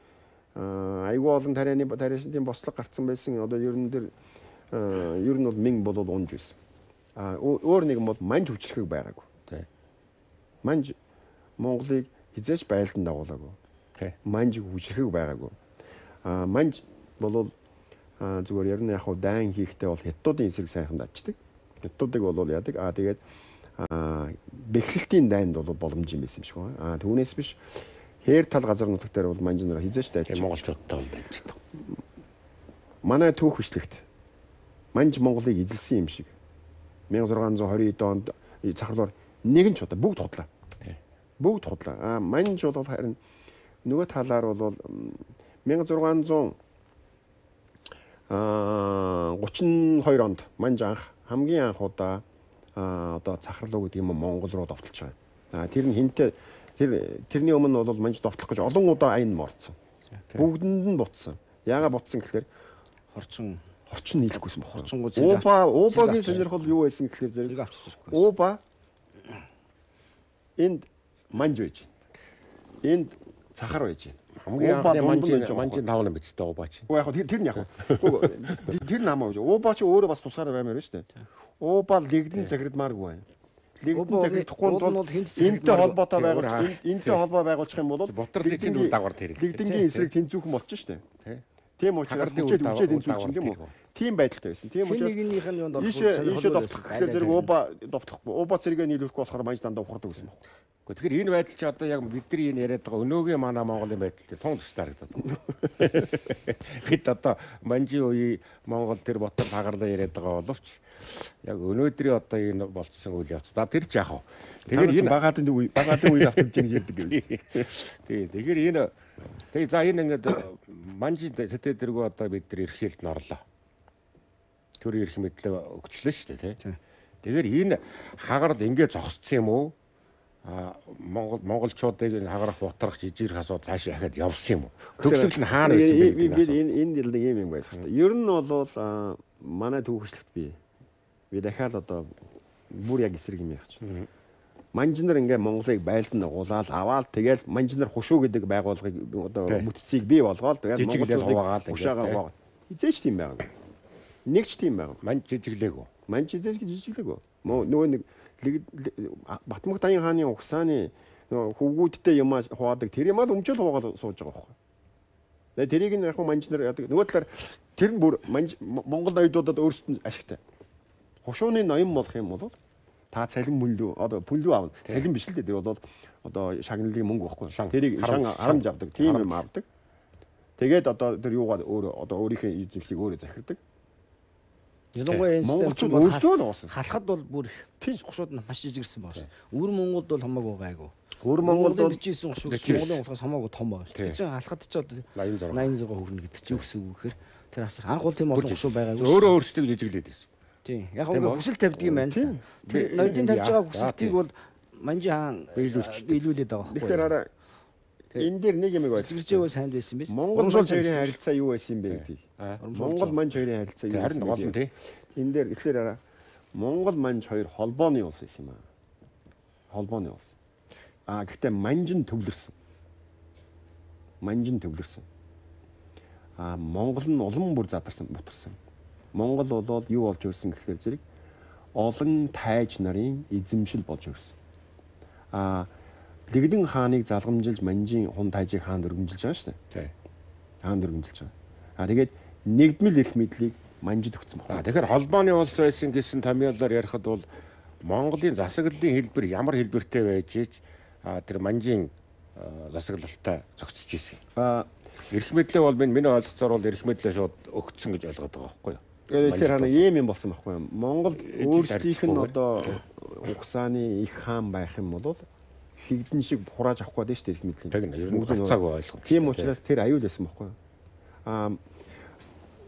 Айгүй олон тариашны бослог гарцсан байсан. Одоо ер нь бол мэн бол унж байсан. Өөр нэг юм бол манж хүчлэхэг байгаагүй. Манж Монголыг хизээч байлдан дагуулаагүй. Манж хүчлэхэг байгаагүй. Манж бол зүгээр ер нь яг хуу дайн хийхдээ бол хятадуудын эсрэг сайхан даждаг. Хятадуудыг бол яадаг. Тэгээд бэхлэлтийн дайнд бол боломж юм байсан юм шиг байна. Түүнээс биш хээр тал газар нутаг дээр бол манж нар хизээч дайдаг. Монголчуудтай бол дайдаг. Манай түүх бичлэгт манж Монголыг эзэлсэн юм шиг 1620 онд захарлаар нэгэн ч удаа бүгд худлаа. Бүгд худлаа. Манж бол харин нөгөө талаар бол 1632 онд манж хамгийн анх удаа одоо захарлуу гэдэг юм Монгол руу довтолж байгаа. Тэр нь хинтээ тэрний өмнө бол манж довтлох гэж олон удаа айн морцсон. Бүгдэнд нь бутсан. Яагаад бутсан гэхээр хорчин нийлэхгүйсэн бохоо. Уубагийн сонирхол юу байсан гэхээр зэрэг авчиж ирэх. Ууба энд манж байж байна. Энд цахар байж байна. Хамгийн анхны манжийн тавна биз дээ ууба чинь. Яг тэр нь яг. Тэр нь хамаагүй. Ууба чи өөрөө бас тусгаар баймаар шүү дээ. Ууба лигдэн загридмааргүй байна. Лигдэн загридахгүй бол энэтэй холбоотой байгуулж энэтэй холбоо байгуулчих юм бол бутралын чинь дагвар тэр. Лигдэнгийн эсрэг тэнцүүхэн болчих шүү дээ. Тийм учраас хүчээд тэнцүүлчих юм уу? Тийм байдалтай байсан. Тийм учраас ийшээ довтлох гэхээр зэрэг ууба довтлохгүй. Ууба зэрэгээ нийлүүлэхгүй болохоор манж дандаа ухардаг гэсэн байна. Тэгэхээр энэ байдал чи одоо яг бидний энэ яриад байгаа өнөөгийн манай Монголын байдалтай тун тустай харагдаад байна. Бид одоо манжийн үеийн Монгол тэр ботор хагарлаа яриад байгаа боловч яг өнөөдрийн одоо энэ болцсон үйл явц. За тэр ч яах вэ? Тэгэхээр энэ багаатын үе автаж яах гэдэг гэсэн. Тий. Тэгэхээр за энэ ингээд манжийн сэтгэдэргүй одоо бид нар эрхлэлд нь орлоо. Төрийн эрх мэдлээ өгчлөө шүү дээ тий. Тэгэхээр энэ хагарал ингээд зогсцсон юм уу? Монголчуудыг хагарах бутрах жижигэр асуудал цааш яхад явсан юм уу? Төгсгөл нь хаана байсан бэ гэдэг нь. Энэ дэлдэг юм байх та. Ер нь бол манай түүхчлэгт би дахиад одоо бүр яг эсрэг юм яах чинь. Манжнар ингээ Монголыг байлдан дагуулаад аваад тэгэл манжнар хушуу гэдэг байгууллагыг одоо бүтцийг бий болгоод тэгэл монголчуудыг хушаагаа хизээч тийм байгааг. Нэг ч тийм байгааг. Манж жижиглээгөө. Манж жижиглээгөө. Нөгөө нэг Батмаг Даян хааны угсааны хөвгүүдтэй юм хуваадаг тэр юм аа өмчөл хуваагаад сууж байгаа байхгүй. Тэгээ тэрийг нь яг манжнар яадаг. Нөгөө талаар тэр нь бүр Монгол ноёдуудад өөрсдөд ашигтай. Хушууны ноён болох юм бол та цалин мөлөө одоо пүлүү аавна. Цалин биш л дээ. Тэр бол одоо шагналын мөнгө байхгүй. Тэрийг харамж авдаг. Тийм юм авдаг. Тэгээд одоо тэр юугаар өөрөө одоо өөрийнхөө эзэмшлийг өөрөө захирдаг. Ялангуяа энэ монголчууд өөрсдөө л уусан. Халахад бол бүр тийм хушууд нь маш жижигэрсэн байна шүү. Өвөр Монголд бол хамаагүй гайгүй. Өвөр Монголд 49 хушууд Монголын улсаас хамаагүй том байгаа шүү. Тэр чинь халахад ч одоо 86 хүрнэ гэдэг чинь юу гэсэн үг гэхээр тэр асар анх бол тийм олон хушуу байгаагүй. Өөрөө өөрсдөө жижиглээд байсан. Тийм. Яг ингээ хүсэл тавьдаг юм байна л. Тэр ноёдын тавьж байгаа хүсэлтийг бол манжи хаан биелүүлээд байгаа байхгүй. Тэгэхээр хараа энэ дээр нэг юм байгаа. Жигэрчээвээ сайн байсан биз. Монгол улсын харилцаа юу байсан юм бэ гэдэг. Монгол манж хоёрын харилцаа юу? Харин гол нь тий. Энэ дээр ихлээр араа Монгол манж хоёр холбооны улс байсан юм аа. Холбооны улс. Гэхдээ манж нь төвлөрсөн. Монгол нь улам бүр задарсан, бутарсан. Монгол болоод юу болж ирсэн гэхээр зэрэг олон тайж нарын эзэмшил болж ирсэн. Лэгдэн хааныг залгамжилж манжийн хун тайжийг хаанд өргөмжилж байгаа шүү дээ. Тий. Хаанд өргөмжилж байгаа. Тэгээд нэгдмэл эрх мэдлийг манжид өгсөн байна. Тэгэхээр холбооны улс байсан гэсэн томьёолоор ярихад бол Монголын засаглалын хэлбэр ямар хэлбэртэй байж ич тэр манжийн засаглалтай зохицож ирсэн. Эрх мэдлээ бол миний ойлгоцоор бол эрх мэдлээ шууд өгцсөн гэж ойлгоод байгаа байхгүй юу? Тэгэхээр хана ийм юм болсон байхгүй юу? Монгол өөрсдийнх нь одоо угсааны их хаан байх юм бол хигдэн шиг хурааж авах гээд шүү дээ эрх мэдлийн. Тэг нэ ер нь болцааг ойлгох. Тийм учраас тэр аюул байсан байхгүй юу?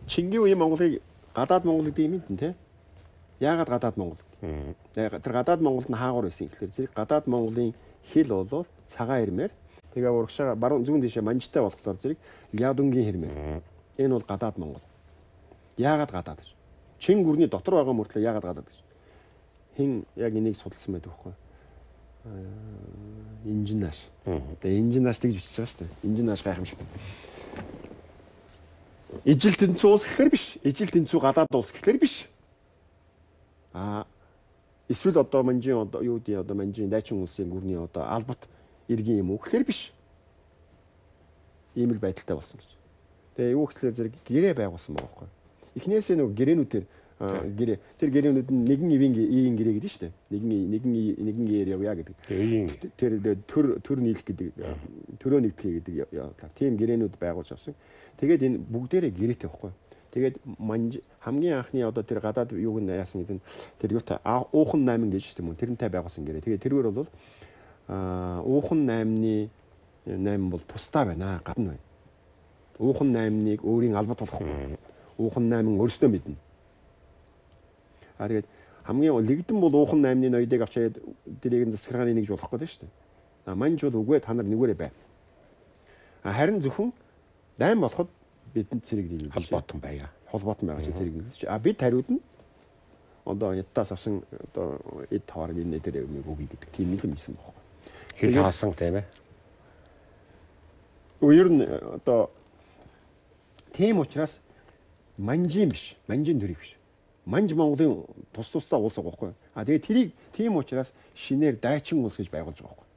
Чингийн үеийн Монголыг гадаад Монгол гэдэг юм тий? Яагаад гадаад Монгол? Тэр гадаад Монголд нь хаагур байсан ихлээр зэрэг гадаад Монголын хэл бол цагаан ирмээр тэгээ урагшаа баруун зүүн тишээ манжтай болохоор зэрэг Лядунгийн хэрмээр. Энэ бол гадаад Монгол. Яагаад гадаад гэж? Чин гүрний дотор байгаа мөртлөө яагаад гадаад гэж? Хин яг энийг судалсан байдаг байхгүй юу? Инженеаш. Тэгээ инженеаш гэж бичиж байгаа шүү дээ. Инженеаш гайхамшиг. Ижил тэнцүү улс гэхэр биш. Ижил тэнцүү гадаад улс гэхэр биш. Эсвэл одоо манжийн одоо юу гэдэг одоо манжийн дайчин улсын гүрний одоо албат иргэн юм уу гэхэр биш. Ийм л байдалтай болсон гэж. Тэгээ юу гэхлээр зэрэг гэрээ байгуулсан байгаа байхгүй. Эхнээсээ нөгөө гэрээнүүдээр гэрээ тэр гэрээнүүд нь нэгэн ивийн гэрээ гэдэг нь шүү дээ. Нэгэн гэр явъя гэдэг. Тэр төр нийлэх гэдэг төрөө нэгтгэе гэдэг явдлаар тийм гэрээнүүд байгуулж авсан. Тэгээд энэ бүгдээрээ гэрээтэй байхгүй. Тэгээд манж хамгийн анхны одоо тэр гадаад юуг нь яасан гэдэг нь тэр юутай уухан 8 гэж тийм үү тэрнтэй байгуулсан гэрээ. Тэгээд тэргээр бол уухан 8-ны 8 бол тусдаа байна гадна байна. Уухан 8-ыг өөрийн албат болох. Уухан 8 өөрсдөө мэднэ. Тэгээд хамгийн лэгдэн бол уухан 8-ны ноёдыг авчаад дэрийг засахргааны нэгж болох гэдэг шүү дээ. Манж бол үгүй та нар нэгээрээ бай. Харин зөвхөн дайм болоход бидэнд цэрэг нэг холбоотон байя. Холбоотон байгаа чи цэрэг нэг. Бид хариуд нь одоо ядтаас авсан одоо эд таварыг энэ дээр өгье гэдэг тийм нэг юм хэлсэн байхгүй. Хэл хаасан тийм ээ. Ер нь одоо тийм учраас манжийн биш, манжийн төрийг биш. Манж Монголын тусдаа улс байгаа байхгүй. Тэгээд тэрийг тийм учраас шинээр дайчин улс гэж байгуулж байгаа байхгүй.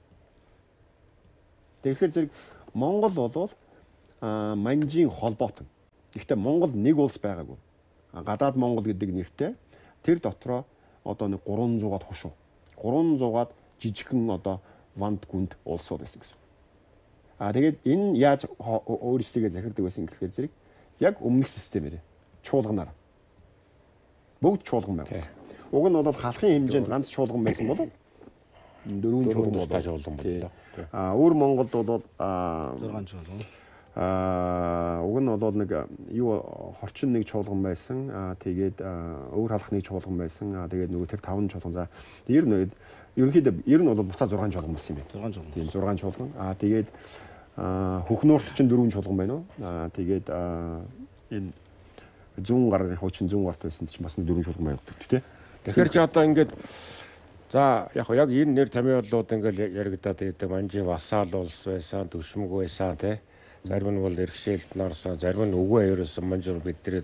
Тэгэхээр зэрэг Монгол болвол манжийн холбоотон. Гэхдээ Монгол нэг улс байгаагүй. Гадаад Монгол гэдэг нэртэй тэр дотроо одоо нэг 300-аад хушуу. 300-аад жижигхэн одоо ванд гүнд улсууд байсан гэсэн. Тэгээд энэ яаж өөрсдөө захирдаг байсан гэхээр зэрэг яг өмнөх системээр чуулганаар. Бүгд чуулган байсан. Уг нь бол халахын хэмжээнд ганц чуулган байсан бол 4 чуулган боллоо. Өөр Монголд бол 6 чуулган. Уг нь бол нэг юу хорчин нэг чуулган байсан. Тэгээд өөр халах нэг чуулган байсан. Тэгээд нөгөө тэр 5 чуулган за ерөнхийдөө ер нь бол буцаа 6 чуулган болсон юм байна. 6 чуулган. Тийм 6 чуулган. Тэгээд Хүүхнуурт чинь 4 чуулган байна уу? Тэгээд энэ зуун гарын хуучин зуун гарт байсан чинь бас 4 чуулган байдаг тий. Тэгэхээр чи одоо ингээд за яг энэ нэр томьёолууд ингээд яригадаад байдаг манжийн вассал улс байсан, төшмөг байсан тий. Зарим нь бол эрхшээлт норсон, зарим нь үгүй ерөөсөн манжуур биднэрээ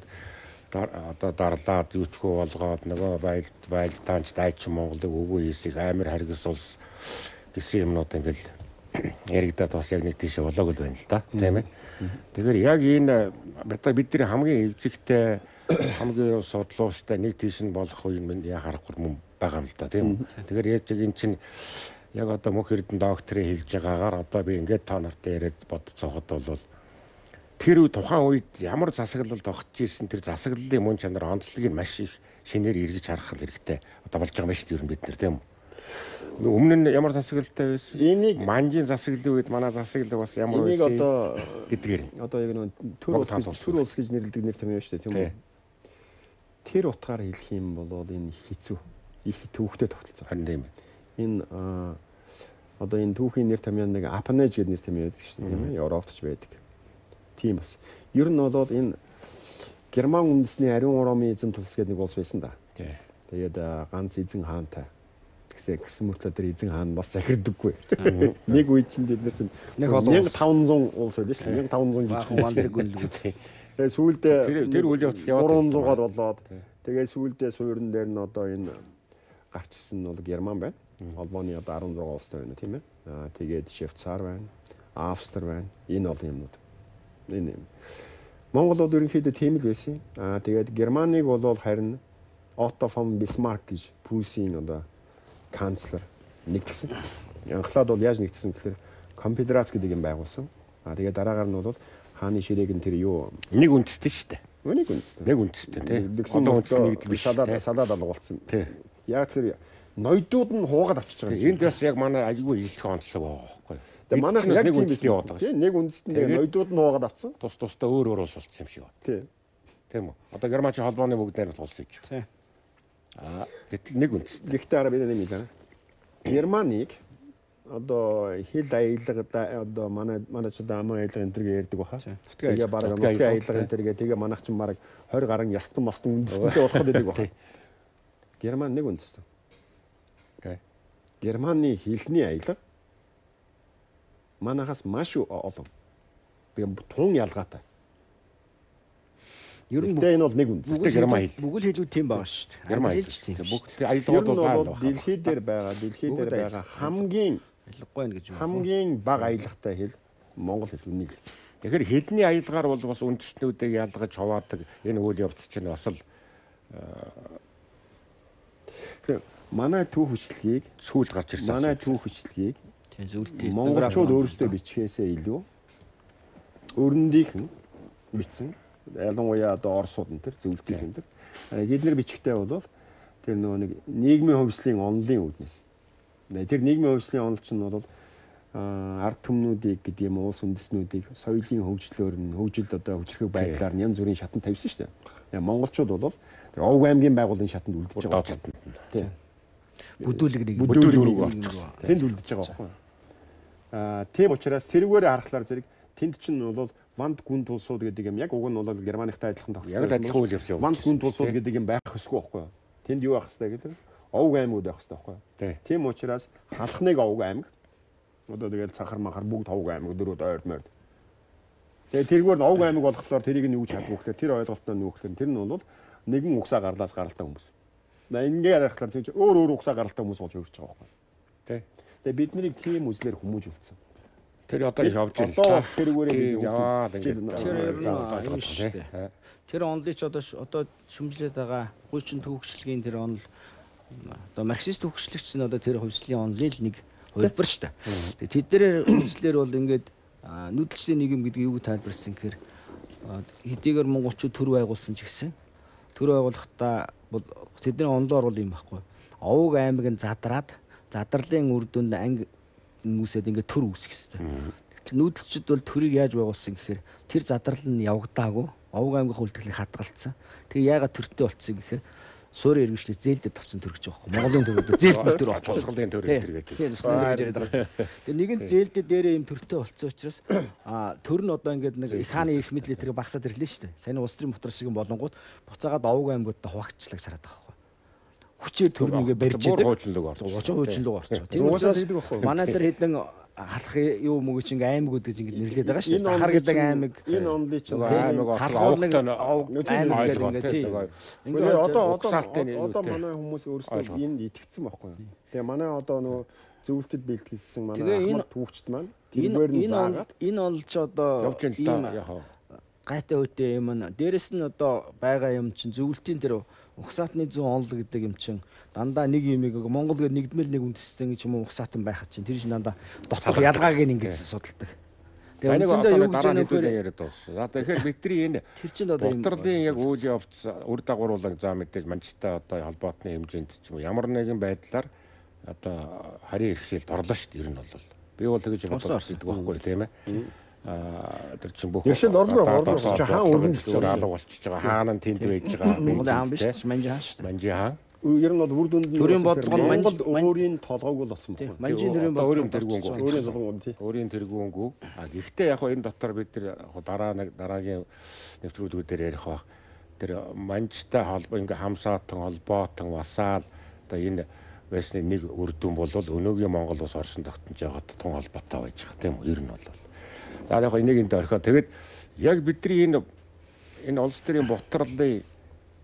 одоо дарлаад юучгүй болгоод нөгөө байлдаанч дайчин Монголыг үгүй хийсийг амар харгас улс гэсэн юмнууд ингээд яригадаад бас яг нэг тийшээ болоог л байна л да тийм ээ. Тэгэхээр яг энэ бидний хамгийн эзэгтэй хамгийн судлууштай нэг тийш нь болох үе нь яа харахгүй юм байгаа юм л да тийм. Тэгэхээр яаж яг эн чинь яг одоо мөнх эрдэнэ докторийн хэлж байгаагаар одоо би ингээд та нартай яриад бодцоохот бол тэр үе тухайн үед ямар засаглал тогтж ирсэн тэр засаглалын мөн чанар онцлогийг маш их шинээр эргэж харах хэрэгтэй одоо болж байгаа юм шүү дээ ер нь бид нар тийм үү. Өмнө нь ямар засаглалтай байсан? Энийг манжийн засаглалын үед манай засаглал бас ямар байсан? Энийг одоо гэдгээр. Одоо яг нэг төр улс гэж нэрлэдэг нэр том юм шүү дээ тийм үү? Тэр утгаар хэлэх юм бол энэ хэцүү их төвхтэй тогтолцоо. Харин тийм байна. Энэ одоо энэ түүхийн нэр томьёо нэг апанеж гэдэг нэр томьёо байдаг шүү дээ тийм ээ? Европт ч байдаг. Тийм бас. Ер нь бол энэ Герман үндэсний ариун урамын эзэн тулс гэдэг нэг улс байсан да. Тий. Тэгээд ганц эзэн хаантай. Тэгсэн мөртлөө тэр эзэн хаан бас захирдаггүй. Нэг үе чинь бид нар чинь 1500 улс байдаг шүү. 1500 жижиг мандаг гүнлэг. Тэгээд сүүлдээ тэр үйл явдал яваад 300-аар болоод тэгээд сүүлдээ суурин дээр нь одоо энэ гарч ирсэн нь бол Герман байна. Холбооны одоо 16 улстай байна тийм ээ. Тэгээд Швейцар байна, Австри байна. Энэ олон юмнууд. Энэ Монгол бол ерөнхийдөө тийм л байсан. Тэгээд Германыг бол харин Отто фон Бисмарк гэж Пруссийн одоо канцлер нэгтгэсэн. Анхлаад бол яаж нэгтгэсэн гэхээр конфедерац гэдэг юм байгуулсан. Тэгээд дараагаар нь бол хааны ширээг нь тэр юу нэг үндэстэй шүү дээ. Нэг үндэстэй. Нэг үндэстэй тий. Одоо үндэстэй нэгдэл биш. Салаад алгуулсан. Тий. Яг тэр ноёдууд нь хуугаад авчиж байгаа юм. Энд бас яг манай аюулгүй ижлэх онцлог байгаа байхгүй. Тэгээ манайх яг нэг үндэстэй яваад байгаа шүү. Нэг үндэстэн тэгээ ноёдууд нь хуугаад авцсан. Тусдаа өөр улс болсон юм шиг байна. Тий. Тийм үү. Одоо Германч холбооны бүгд найрамд улс хийж байгаа. Тий. Гэтэл нэг үндэстэй. Гэхдээ араа бид нэг юм байна. Германыг одоо хил аялга одоо манай ч дамаа аялга энэ төр ярьдаг баха. Тэгээ бараг нутгийн аялга энэ төр тэгээ манайх ч бараг 20 гаруй ястан мастан үндэстэнтэй болох гэдэг баха. Герман нэг үндэстэй. Окей. Германы хэлний аялга манайхаас маш олон. Тэгээ тун ялгаатай. Ер нь энэ бол нэг үндэстэй Герман хэл. Бүгд хэлүүд тийм байгаа шүү дээ. Герман хэлж тийм. Бүгд аялгууд бол дэлхий дээр байгаа хамгийн аялгагүй байх гэж байна. Хамгийн бага аялгатай хэл Монгол хэл үнийг. Тэгэхээр хэлний аялгаар бол бас үндэстнүүдийг ялгаж хуваадаг энэ үйл явц чинь бас л манай төв хүчлэгийг сүүл гарч ирсэн. Манай төв хүчлэгийг тийм зөвлөлтийг монголчууд өөрсдөө бичхээсээ илүү өрөндийнхэн бичсэн. Ялангуяа одоо Оросууд энэ төр зөвлөлтийн энэ төр. Эдгээр бичгтээ бол тэр нөгөө нэг нийгмийн хувьслын онолын үүднээс. Тэр нийгмийн хувьслын онол чинь бол ард түмнүүдийг гэдэг юм улс үндэстнүүдийг соёлын хөгжлөөр нь хөгжил одоо хүчрэх байдлаар нь янз бүрийн шатанд тавьсан шүү дээ. Монголчууд бол тэр Овг аймгийн байгууллагын шатанд үлдэж байгаа. Тийм. бүдүүлэг рүү орчихсон. Тэнд үлдэж байгаа байхгүй. Тийм учраас тэрүүгээр харахаар зэрэг тэнд чинь бол ванд гүн тулсууд гэдэг юм яг уг нь бол Германыхтай адилхан тогтсон. Яг адилхан үйл явц явуулсан. Ванд гүн тулсууд гэдэг юм байх ёсгүй байхгүй. Тэнд юу байх хэвээр гэдэг Овг аймагуд байх хэвээр байхгүй. Тийм учраас халахныг Овг аймаг одоо тэгэл цахар махар бүгд Овг аймаг дөрөв ойр морд. Тэгээ тэргээр Овг аймаг болохоор тэрийг нь юу ч чаддаг гэхээр тэр ойлголтоо нүүхлэн тэр нь бол нэгэн угсаа гарлаас гаралтай хүмүүс. Ингээд харахаар тийм өөр угсаа гаралтай хүмүүс болж өрч байгаа байхгүй. Тэгээ бид нарыг тийм үзлэр хүмүүжүүлсэн. Тэр одоо явж байна. Тэрүүгээр яваа тэр онлыг ч одоо шүмжлээд байгаа гүйчин төвөгчлөгийн тэр онл одоо марксист төвөгчлөгч нь одоо тэр хувьслын онлын л нэг хувилбар шүү дээ. Тэднэр үзлэр бол ингээд нүүдэлчлийн нийгэм гэдэг юуг тайлбарласан гэхээр хэдийгээр монголчууд төр байгуулсан ч гэсэн төр байгуулахдаа бол тэдний онлоор бол юм байхгүй. Овг аймаг нь задралын үр дүнд анги хүмүүсэд ингээд төр үүсэх хэвээр. Гэтэл нүүдэлчүүд бол төрийг яаж байгуулсан гэхээр тэр задрал нь явагдаагүй. Овг аймгийн үйлдвэрлэлийг хадгалсан. Тэгээ яагаад төртэй болцсон гэхээр суурийн иргэншлээс зээлдэд тавцсан төр гэж байгаа юм. Монголын төр зээлдэд төр тусгалын төр гэдэг. Тийм тусгалын төр яриад байгаа. Тэгээ нэг нь зээлдэд дээрээ юм төртэй болцсон учраас төр нь одоо ингээд нэг хааны их мэдлээ тэрэг багасаад ирлээ шүү дээ. Сайн улс төрийн мотор шиг болонгууд буцаагаад овг аймагуудаа хуваагдчихлаа хараад байгаа. Хүчээр төрнийгээ барьж идэг. Хуучлаг орчих. Тийм учраас манай дээр хэдэн халах юу мөгөч ингээ аймагуд гэж ингээ нэрлээд байгаа шүү дээ. Захар гэдэг аймаг. Энэ онлын чинь аймаг аймаг гэдэг ингээ одоо манай хүмүүс өөрсдөө энд итгэцсэн байхгүй юу. Тэгээ манай одоо нөгөө зөвлөлтөд бэлтгэгдсэн манай хамт түүхчд маань энэ онл ч одоо явж байна л да. Гайтай үтэй юм. Дээрэс нь одоо байгаа юм чинь зөвлөлтийн тэр угсаатны 100 онл гэдэг юм чинь дандаа нэг юмыг Монгол гээд нэгдмэл нэг үндэстэн гэж юм угсаатан байхад чинь тэр чинь дандаа дотор ялгааг ингэж судалдаг. Тэгээ үндсэндээ юу гэж яриад дууссан. За тэгэхээр бидний энэ тэр чинь одоо бутралын яг үйл явц үр дагавруулаг за мэдээж манчтай одоо холбоотны хэмжээнд ч юм уу ямар нэгэн байдлаар одоо харийн хэрэгсэлд орлоо шүү дээ ер нь бол. Би бол тэгж бодож байдаг байхгүй тийм ээ. Тэр чинь бүх Иршил орлоо хаан өргөмжлөж алга болчихж байгаа. Хаан нь тэнд байж байгаа. Монголын хаан биш Манжи хаан шүү дээ. Манжи хаан. Ер нь бол үр дүнд нь төрийн бодлого нь Монгол өөрийн толгойг л болсон байна. Манжийн төрийн бодлого өөрийн тэргүүнгүү. Гэхдээ яг энэ дотор бид нар дараагийн нэвтрүүлгүүдээр ярих баг. тэр манжтай холбоо ингээ хамсаатан холбоотон васаал одоо энэ байсны нэг үр дүн бол өнөөгийн Монгол улс оршин тогтнож байгаа тун холбоотой байж байгаа тийм үү? Ер нь бол. За яг энийг энд орхиод тэгээд яг бидний энэ улс төрийн бутралын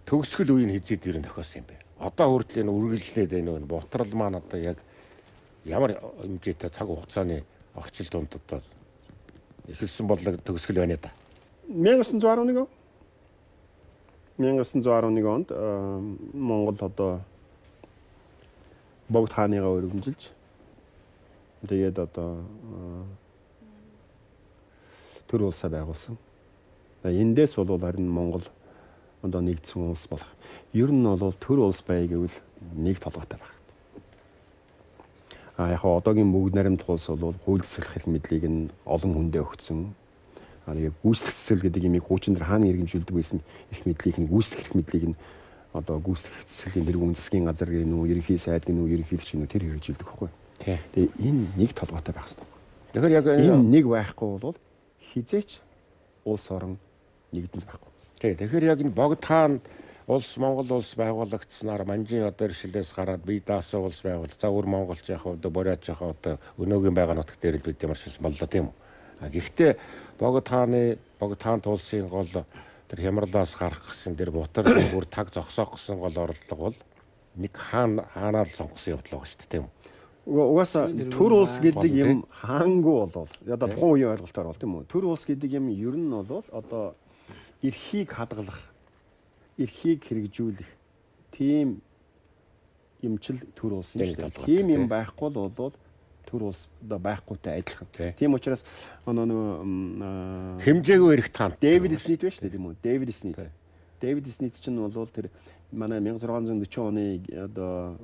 төгсгөл үеийн хизээд ер нь тохиосон юм бэ. Одоо хүртэл энэ үргэлжлээд энэ бутрал маань одоо яг ямар хэмжээтэй цаг хугацааны орчил донд одоо эхэлсэн бодлого төгсгөл байна да. 1911 онд Монгол одоо богд хааныгаа өргөмжилж тэгээд одоо төр улсаа байгуулсан. Эндээс бол харин Монгол одоо нэгдсэн улс болох. Ер нь бол төр улс бай гэвэл нэг толгойтой байна. Яг одоогийн бүгд наримдах улс бол хууль засаглах эрх мэдлийг нь олон хүндээ өгсөн. Яг гүйцэтгэх засал гэдэг имийг хуучин дээр хааны иргэмжүүлдэг байсан эрх мэдлийг нь гүйцэтгэх эрх мэдлийг нь одоо гүйцэтгэх засгийн дэрэг үндэсгийн газар гэнүү, ерөнхий сайд гэнүү, ерөнхийлөгч гэнүү тэр хэрэгжүүлдэг байхгүй. Тэгээ энэ нэг толгойтой байх хэрэгтэй. Тэгэхээр яг энэ нэг байхгүй бол хизээч улс орон нэгдэл байхгүй. Тэгэхээр яг энэ богд хаан улс Монгол улс байгуулагдсанаар манжийн одоо иршлээс гараад бие даасан улс байгуул. За өөр монголч яг одоо бориач яг одоо өнөөгийн байгаа нутаг дээр л бид ямар ч боллоо тийм үү. Гэхдээ богд хаан улсын гол тэр хямралаас гарах гэсэн тэр бутар бүр таг зогсоох гэсэн гол орлого бол нэг хаанаар сонгосон явдал байгаа шүү дээ тийм үү. Угаасаа төр улс гэдэг юм хаангу болвол одоо тухайн үеийн ойлголтоор бол тийм үү. Төр улс гэдэг юм ер нь бол одоо эрхийг хадгалах, эрхийг хэрэгжүүлэх тийм юмчил төр улс юм шүү дээ. Тийм юм байхгүй бол төр улс одоо байхгүйтэй адилхан. Тийм учраас хэмжээгүй эрх таан Дэвид Снит байна шүү дээ тийм үү? Дэвид Снит чинь бол тэр манай 1640 оны одоо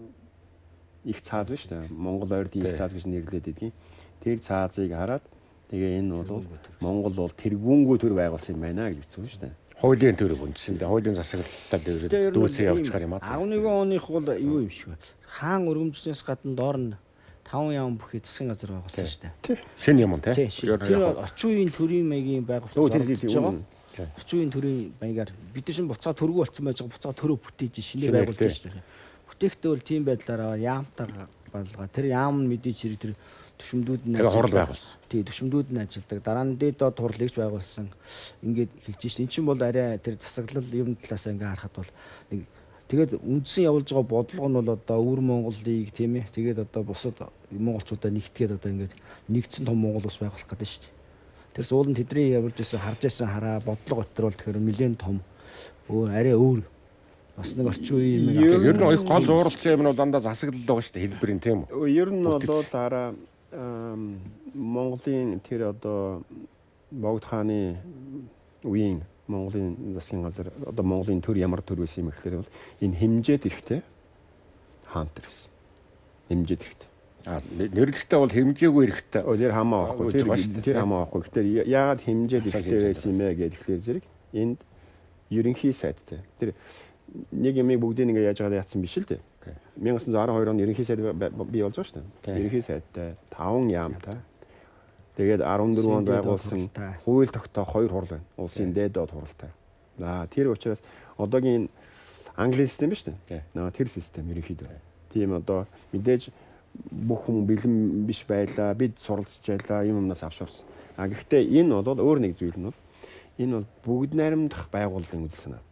их цааз байна шүү дээ. Монгол ойрдын их цааз гэж нэрлэдэг гэдгийг. Тэр цаазыг хараад тэгээ энэ бол Монгол бол тэргүүнгүй төр байгуулсан юм байна гэж хэлсэн шүү дээ. Хуулийн төрөг үндсэндээ хуулийн засаглалтад дүүцэн явж байгаа юм аа. 11 оных бол юу юм шиг байна. Хаан өргөмжлөөс гадна доор нь 5 яам бүхий засгийн газар байгуулсан шүү дээ. Шинэ юм тий. Тэр орчин үеийн төрийн маягийн байгуулалт хийж байгаа. Орчин үеийн төрийн маягаар бид нар шин буцаа төргөө болцсон байж байгаа буцаа төрөө бүтээж шинээр байгуулж шүү дээ. Бүтээгтээ бол тийм байдлаараа яамтар байлгаа. Тэр яам нь мэдээж хэрэг тэр төшөмдүүд нь хурал байгуулсан. Тий, төшөмдүүд нь ажилдаг. Дараа нь дээд доод хурлагч байгуулсан. Ингээд хэлж шин. Эн чинь бол арай тэр засаглал юм талаас ингээ харахад бол нэг тэгээд үндсэн явуулж байгаа бодлого нь бол одоо өвөр Монголыг тийм ээ. Тэгээд одоо бусад монголчуудаа нэгтгээд одоо ингээд нэгдсэн том Монгол улс байгуулах гэдэг шүү дээ. Тэр суулын тэдний явуулж байсан харж байсан хараа бодлого өтер бол тэгэхээр нэлээд том арай өөр бас нэг орчин үеийн ер нь их гол зууралцсан юм нь бол дандаа засаглал байгаа шүү дээ хэлбэрийн тийм үү. Ер нь бол дараа Монголын тэр одоо богд хааны үеийн Монголын засгийн газар одоо Монголын төр ямар төр байсан юм гэхээр бол энэ хэмжээд эрэхтэй хаан төр байсан. Хэмжээд эрэхтэй. Нэрлэхдээ бол хэмжээгүй эрэхтэй. Тэр хамаа байхгүй. Тэр хамаа байхгүй. Тэгэхээр яагаад хэмжээд эрэхтэй байсан юм бэ гэхээр зэрэг энд ерөнхий сайдтай. Тэр нэг юмыг бүгдийг ингээ яаж байгаа яатсан биш л дээ. 1912 онд ерөнхий сайд бий болж байгаа шүү дээ. Ерөнхий сайдтай 5 яамтай. Тэгээд 14 онд байгуулсан хууль тогтоох 2 хурал байна. Улсын дээд доод хуралтай. Тэр учраас одоогийн Английн систем биш үү? Тэр систем ерөнхийдөө. Тийм одоо мэдээж бүх хүн бэлэн биш байлаа. Бид суралцж байлаа. Юм юмнаас авширсан. Гэхдээ энэ бол өөр нэг зүйл нь бол энэ бол бүгд найрамдах байгууллагын үзэл санаа.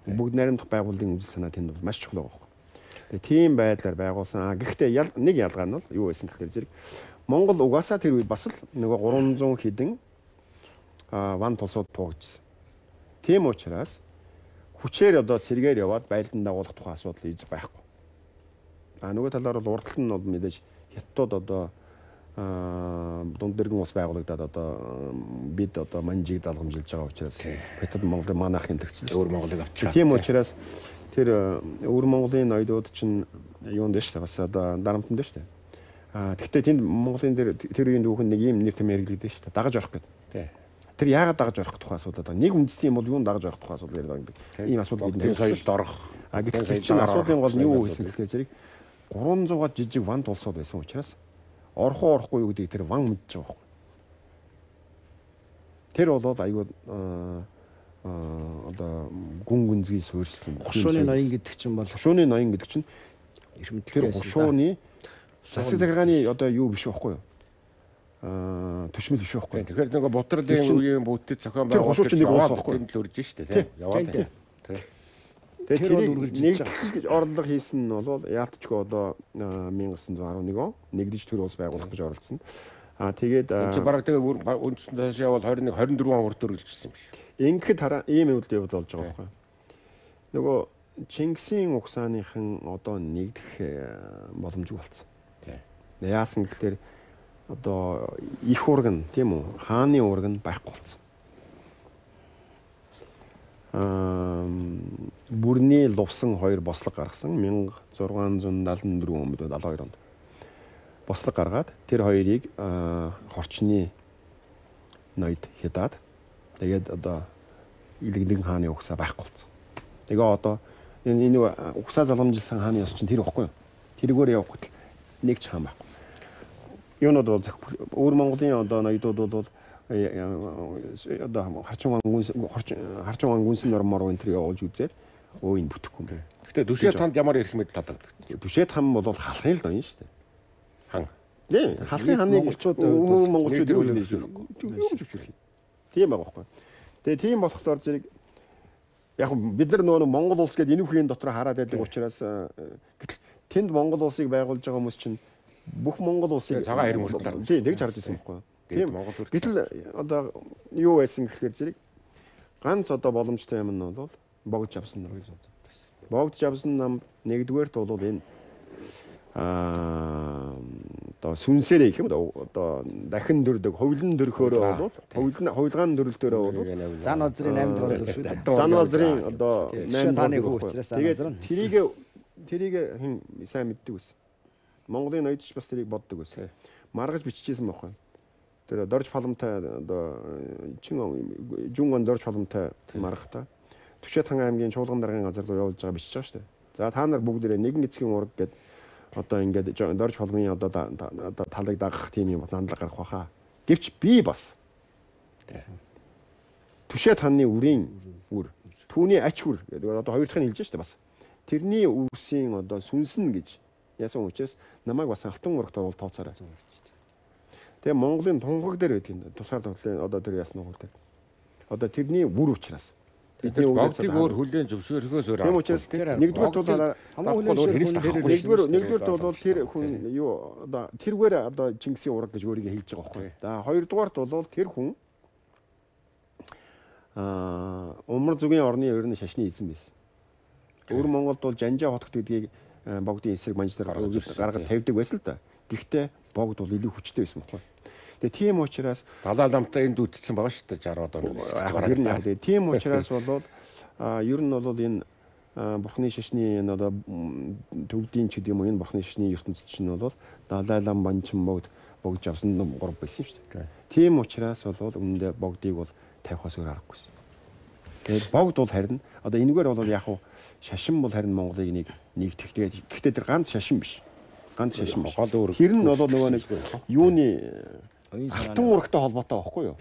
Бүгд найрамдах байгууллагын үзэл санаа тэнд бол маш чухал байгаа. Тэгээ тийм байдлаар байгуулсан. Гэхдээ нэг ялгаа нь бол юу байсан гэхээр зэрэг Монгол угаасаа тэр үед бас л нөгөө 300 хэдэн ван тулсууд туугдсан. Тийм учраас хүчээр одоо цэргээр яваад байлдан дагуулах тухай асуудал ийж байхгүй. Нөгөө талаар бол урдлал нь бол мэдээж хятадууд одоо дунд дэргэн ус байгуулагдаад одоо бид одоо манжийг далгамжилж байгаа учраас хятад Монголын манайхын төгсөл өөр Монголыг авчираа. Тийм учраас тэр өөр Монголын ноёдууд чинь юунд дэш бас одоо дарамтнд дэш тэ. Гэхдээ тэнд Монголын тэр үеийн Түүхэн нэг юм нэр тэмээр хэлдэг шүү дээ. Дагаж орох гэдэг. Тэр яагаад дагаж орох тухай асуудал байна. Нэг үндэсний юм бол юунд дагаж орох тухай асуудал яриад байгаа юм. Ийм асуудал бидний соёлд орох. Гэтэл чинь асуудлын гол нь юу гэсэн гэхээр зэрэг 300-аад жижиг ван тулсууд байсан учраас орохгүй юу гэдэг тэр ван мэдж байгаа байхгүй. Тэр бол аюул одоо гүн гүнзгий суурьшсан. Гушууны ноён гэдэг чинь бол гушууны ноён гэдэг чинь тэр гушууны засаглалын одоо юу биш байхгүй юу? Төшмөл биш байхгүй. Тэгэхээр нөгөө бутралын үеийн бүтэц зохион байгуулалт тэнд л үрж штэ тийм. Яваад. Тэгээд нэгдэж орлого хийсэн нь бол яалтчгүй одоо 1911 он нэгдэж төр улс байгуулах гэж оролцсон. Тэгээд энэ бараг тэгээ үндсэн цаашаа бол 21 24 он хүртэл үргэлжилсэн юм биш. Ингээд ийм үйлдэл явуулж болж байгаа байхгүй. Нөгөө Чингисийн угсааныхан одоо нэгдэх боломжгүй болсон. Тийм. Яасан гэхээр одоо их урган тийм үү? Хааны урган байхгүй болсон. Бүрний лувсан 2 бослог гаргасан 1674 онд 72 онд. Бослог гаргаад тэр хоёрыг хорчны ноёд хядаад тэгээд одоо илэгдэн хааны угсаа байхгүй болсон. Тэгээ одоо энэ угсаа залгамжилсан хааны ёс чинь тэр ихгүй юу? Тэргээр явах гэтэл нэг ч хаан байхгүй. Юунод бол өөр Монголын одоо ноёдууд бол одоо харчин гүнсэн нормоор энэ төр явуулж үзээд энэ бүтэхгүй юм бэ. Гэтэ дүшээ танд ямар ирэх мэд татагддаг. Дүшээ там бол халахын л ноён шүү дээ. Хан. Тий, халахын ханы монголчууд ирүүлээ. Тийм байгаа байхгүй. Тэгээ тийм болохоор зэрэг яг бид нар нөгөө Монгол улс гэдэг энэ үеийн дотор хараад байдаг учраас гэтэл тэнд Монгол улсыг байгуулж байгаа хүмүүс чинь бүх Монгол улсыг цагаан хэрэг хүртэл тийм тэгж харж ирсэн байхгүй. Тийм Монгол хүртэл. Гэтэл одоо юу байсан гэхээр зэрэг ганц одоо боломжтой юм нь бол богд авсан нар гэж боддог. Богд авсан нам нэгдүгээрт бол энэ одоо сүнсээрээ их юм одоо дахин дөрдөг ховлон дөрхөөрөө бол ховлгаан дөрөлтөөрөө бол зан вазрын 8 дугаар дүр шүү дээ. Зан вазрын одоо 8 дугаар учраас тэгээд тэрийг хэн сайн мэддэг байсан. Монголын ноёдч бас тэрийг боддог байсан. Маргаж биччихсэн байхгүй. Тэр дорж фаламтай одоо жүн он дорж фаламтай маргахта Түшээд хаан аймгийн Чуулган даргын газар руу явуулж байгаа бичиж байгаа шүү дээ. За та нар бүгдээрээ нэгэн эцгийн ураг гэдэг одоо ингээд дорж холмын одоо талыг дагах тийм юм хандлага гарах баха. Гэвч би бас Түшээд хааны үрийн үр түүний ач үр гэдэг одоо хоёр дахь нь хэлж шүү дээ бас. Тэрний үрсийн одоо сүнсэн гэж яасан учраас намайг бас алтан урагт бол тооцоорой. Тэгээ Монголын тунхаг дээр байдаг юм. Тусгаар тоглолын одоо тэр ясны хөл дээр. Одоо тэрний үр учраас бидний богдыг өөр хүлээн зөвшөөрөхөөс өөр юм учраас нэгдүгээр тул нэгдүгээр бол тэр хүн юу одоо тэргээр одоо Чингисийн ураг гэж өөрийгөө хэлж байгаа байхгүй. За хоёрдугаарт бол тэр хүн Умар зүгийн орны ерөнхий шашны эзэн байсан. Өөр Монголд бол Жанжаа хотгот гэдгийг богдын эсрэг манждаар гаргаж тавьдаг байсан л да. Гэхдээ богд бол илүү хүчтэй байсан байхгүй. Тэгээ тийм учраас далааламтай энд үтцсэн байгаа шүү дээ 60-аад он. Тэгээ тийм учраас бол ер нь бол энэ бурхны шашны энэ одоо төвдийн ч гэдэг юм уу энэ бурхны шашны ертөнцид чинь бол далайлам банчин богд авсан 3 байсан шүү дээ. Тийм учраас бол үүндээ богдыг бол тавихаас өөр аргагүйсэн. Тэгээд богд бол харин одоо энэгээр бол яг шашин бол харин Монголыг нэгтгэх. Гэхдээ тэр ганц шашин биш. Ганц шашин биш. Тэр нь бол нөгөө нэг юуны алтан урагтай холбоотой байхгүй юу?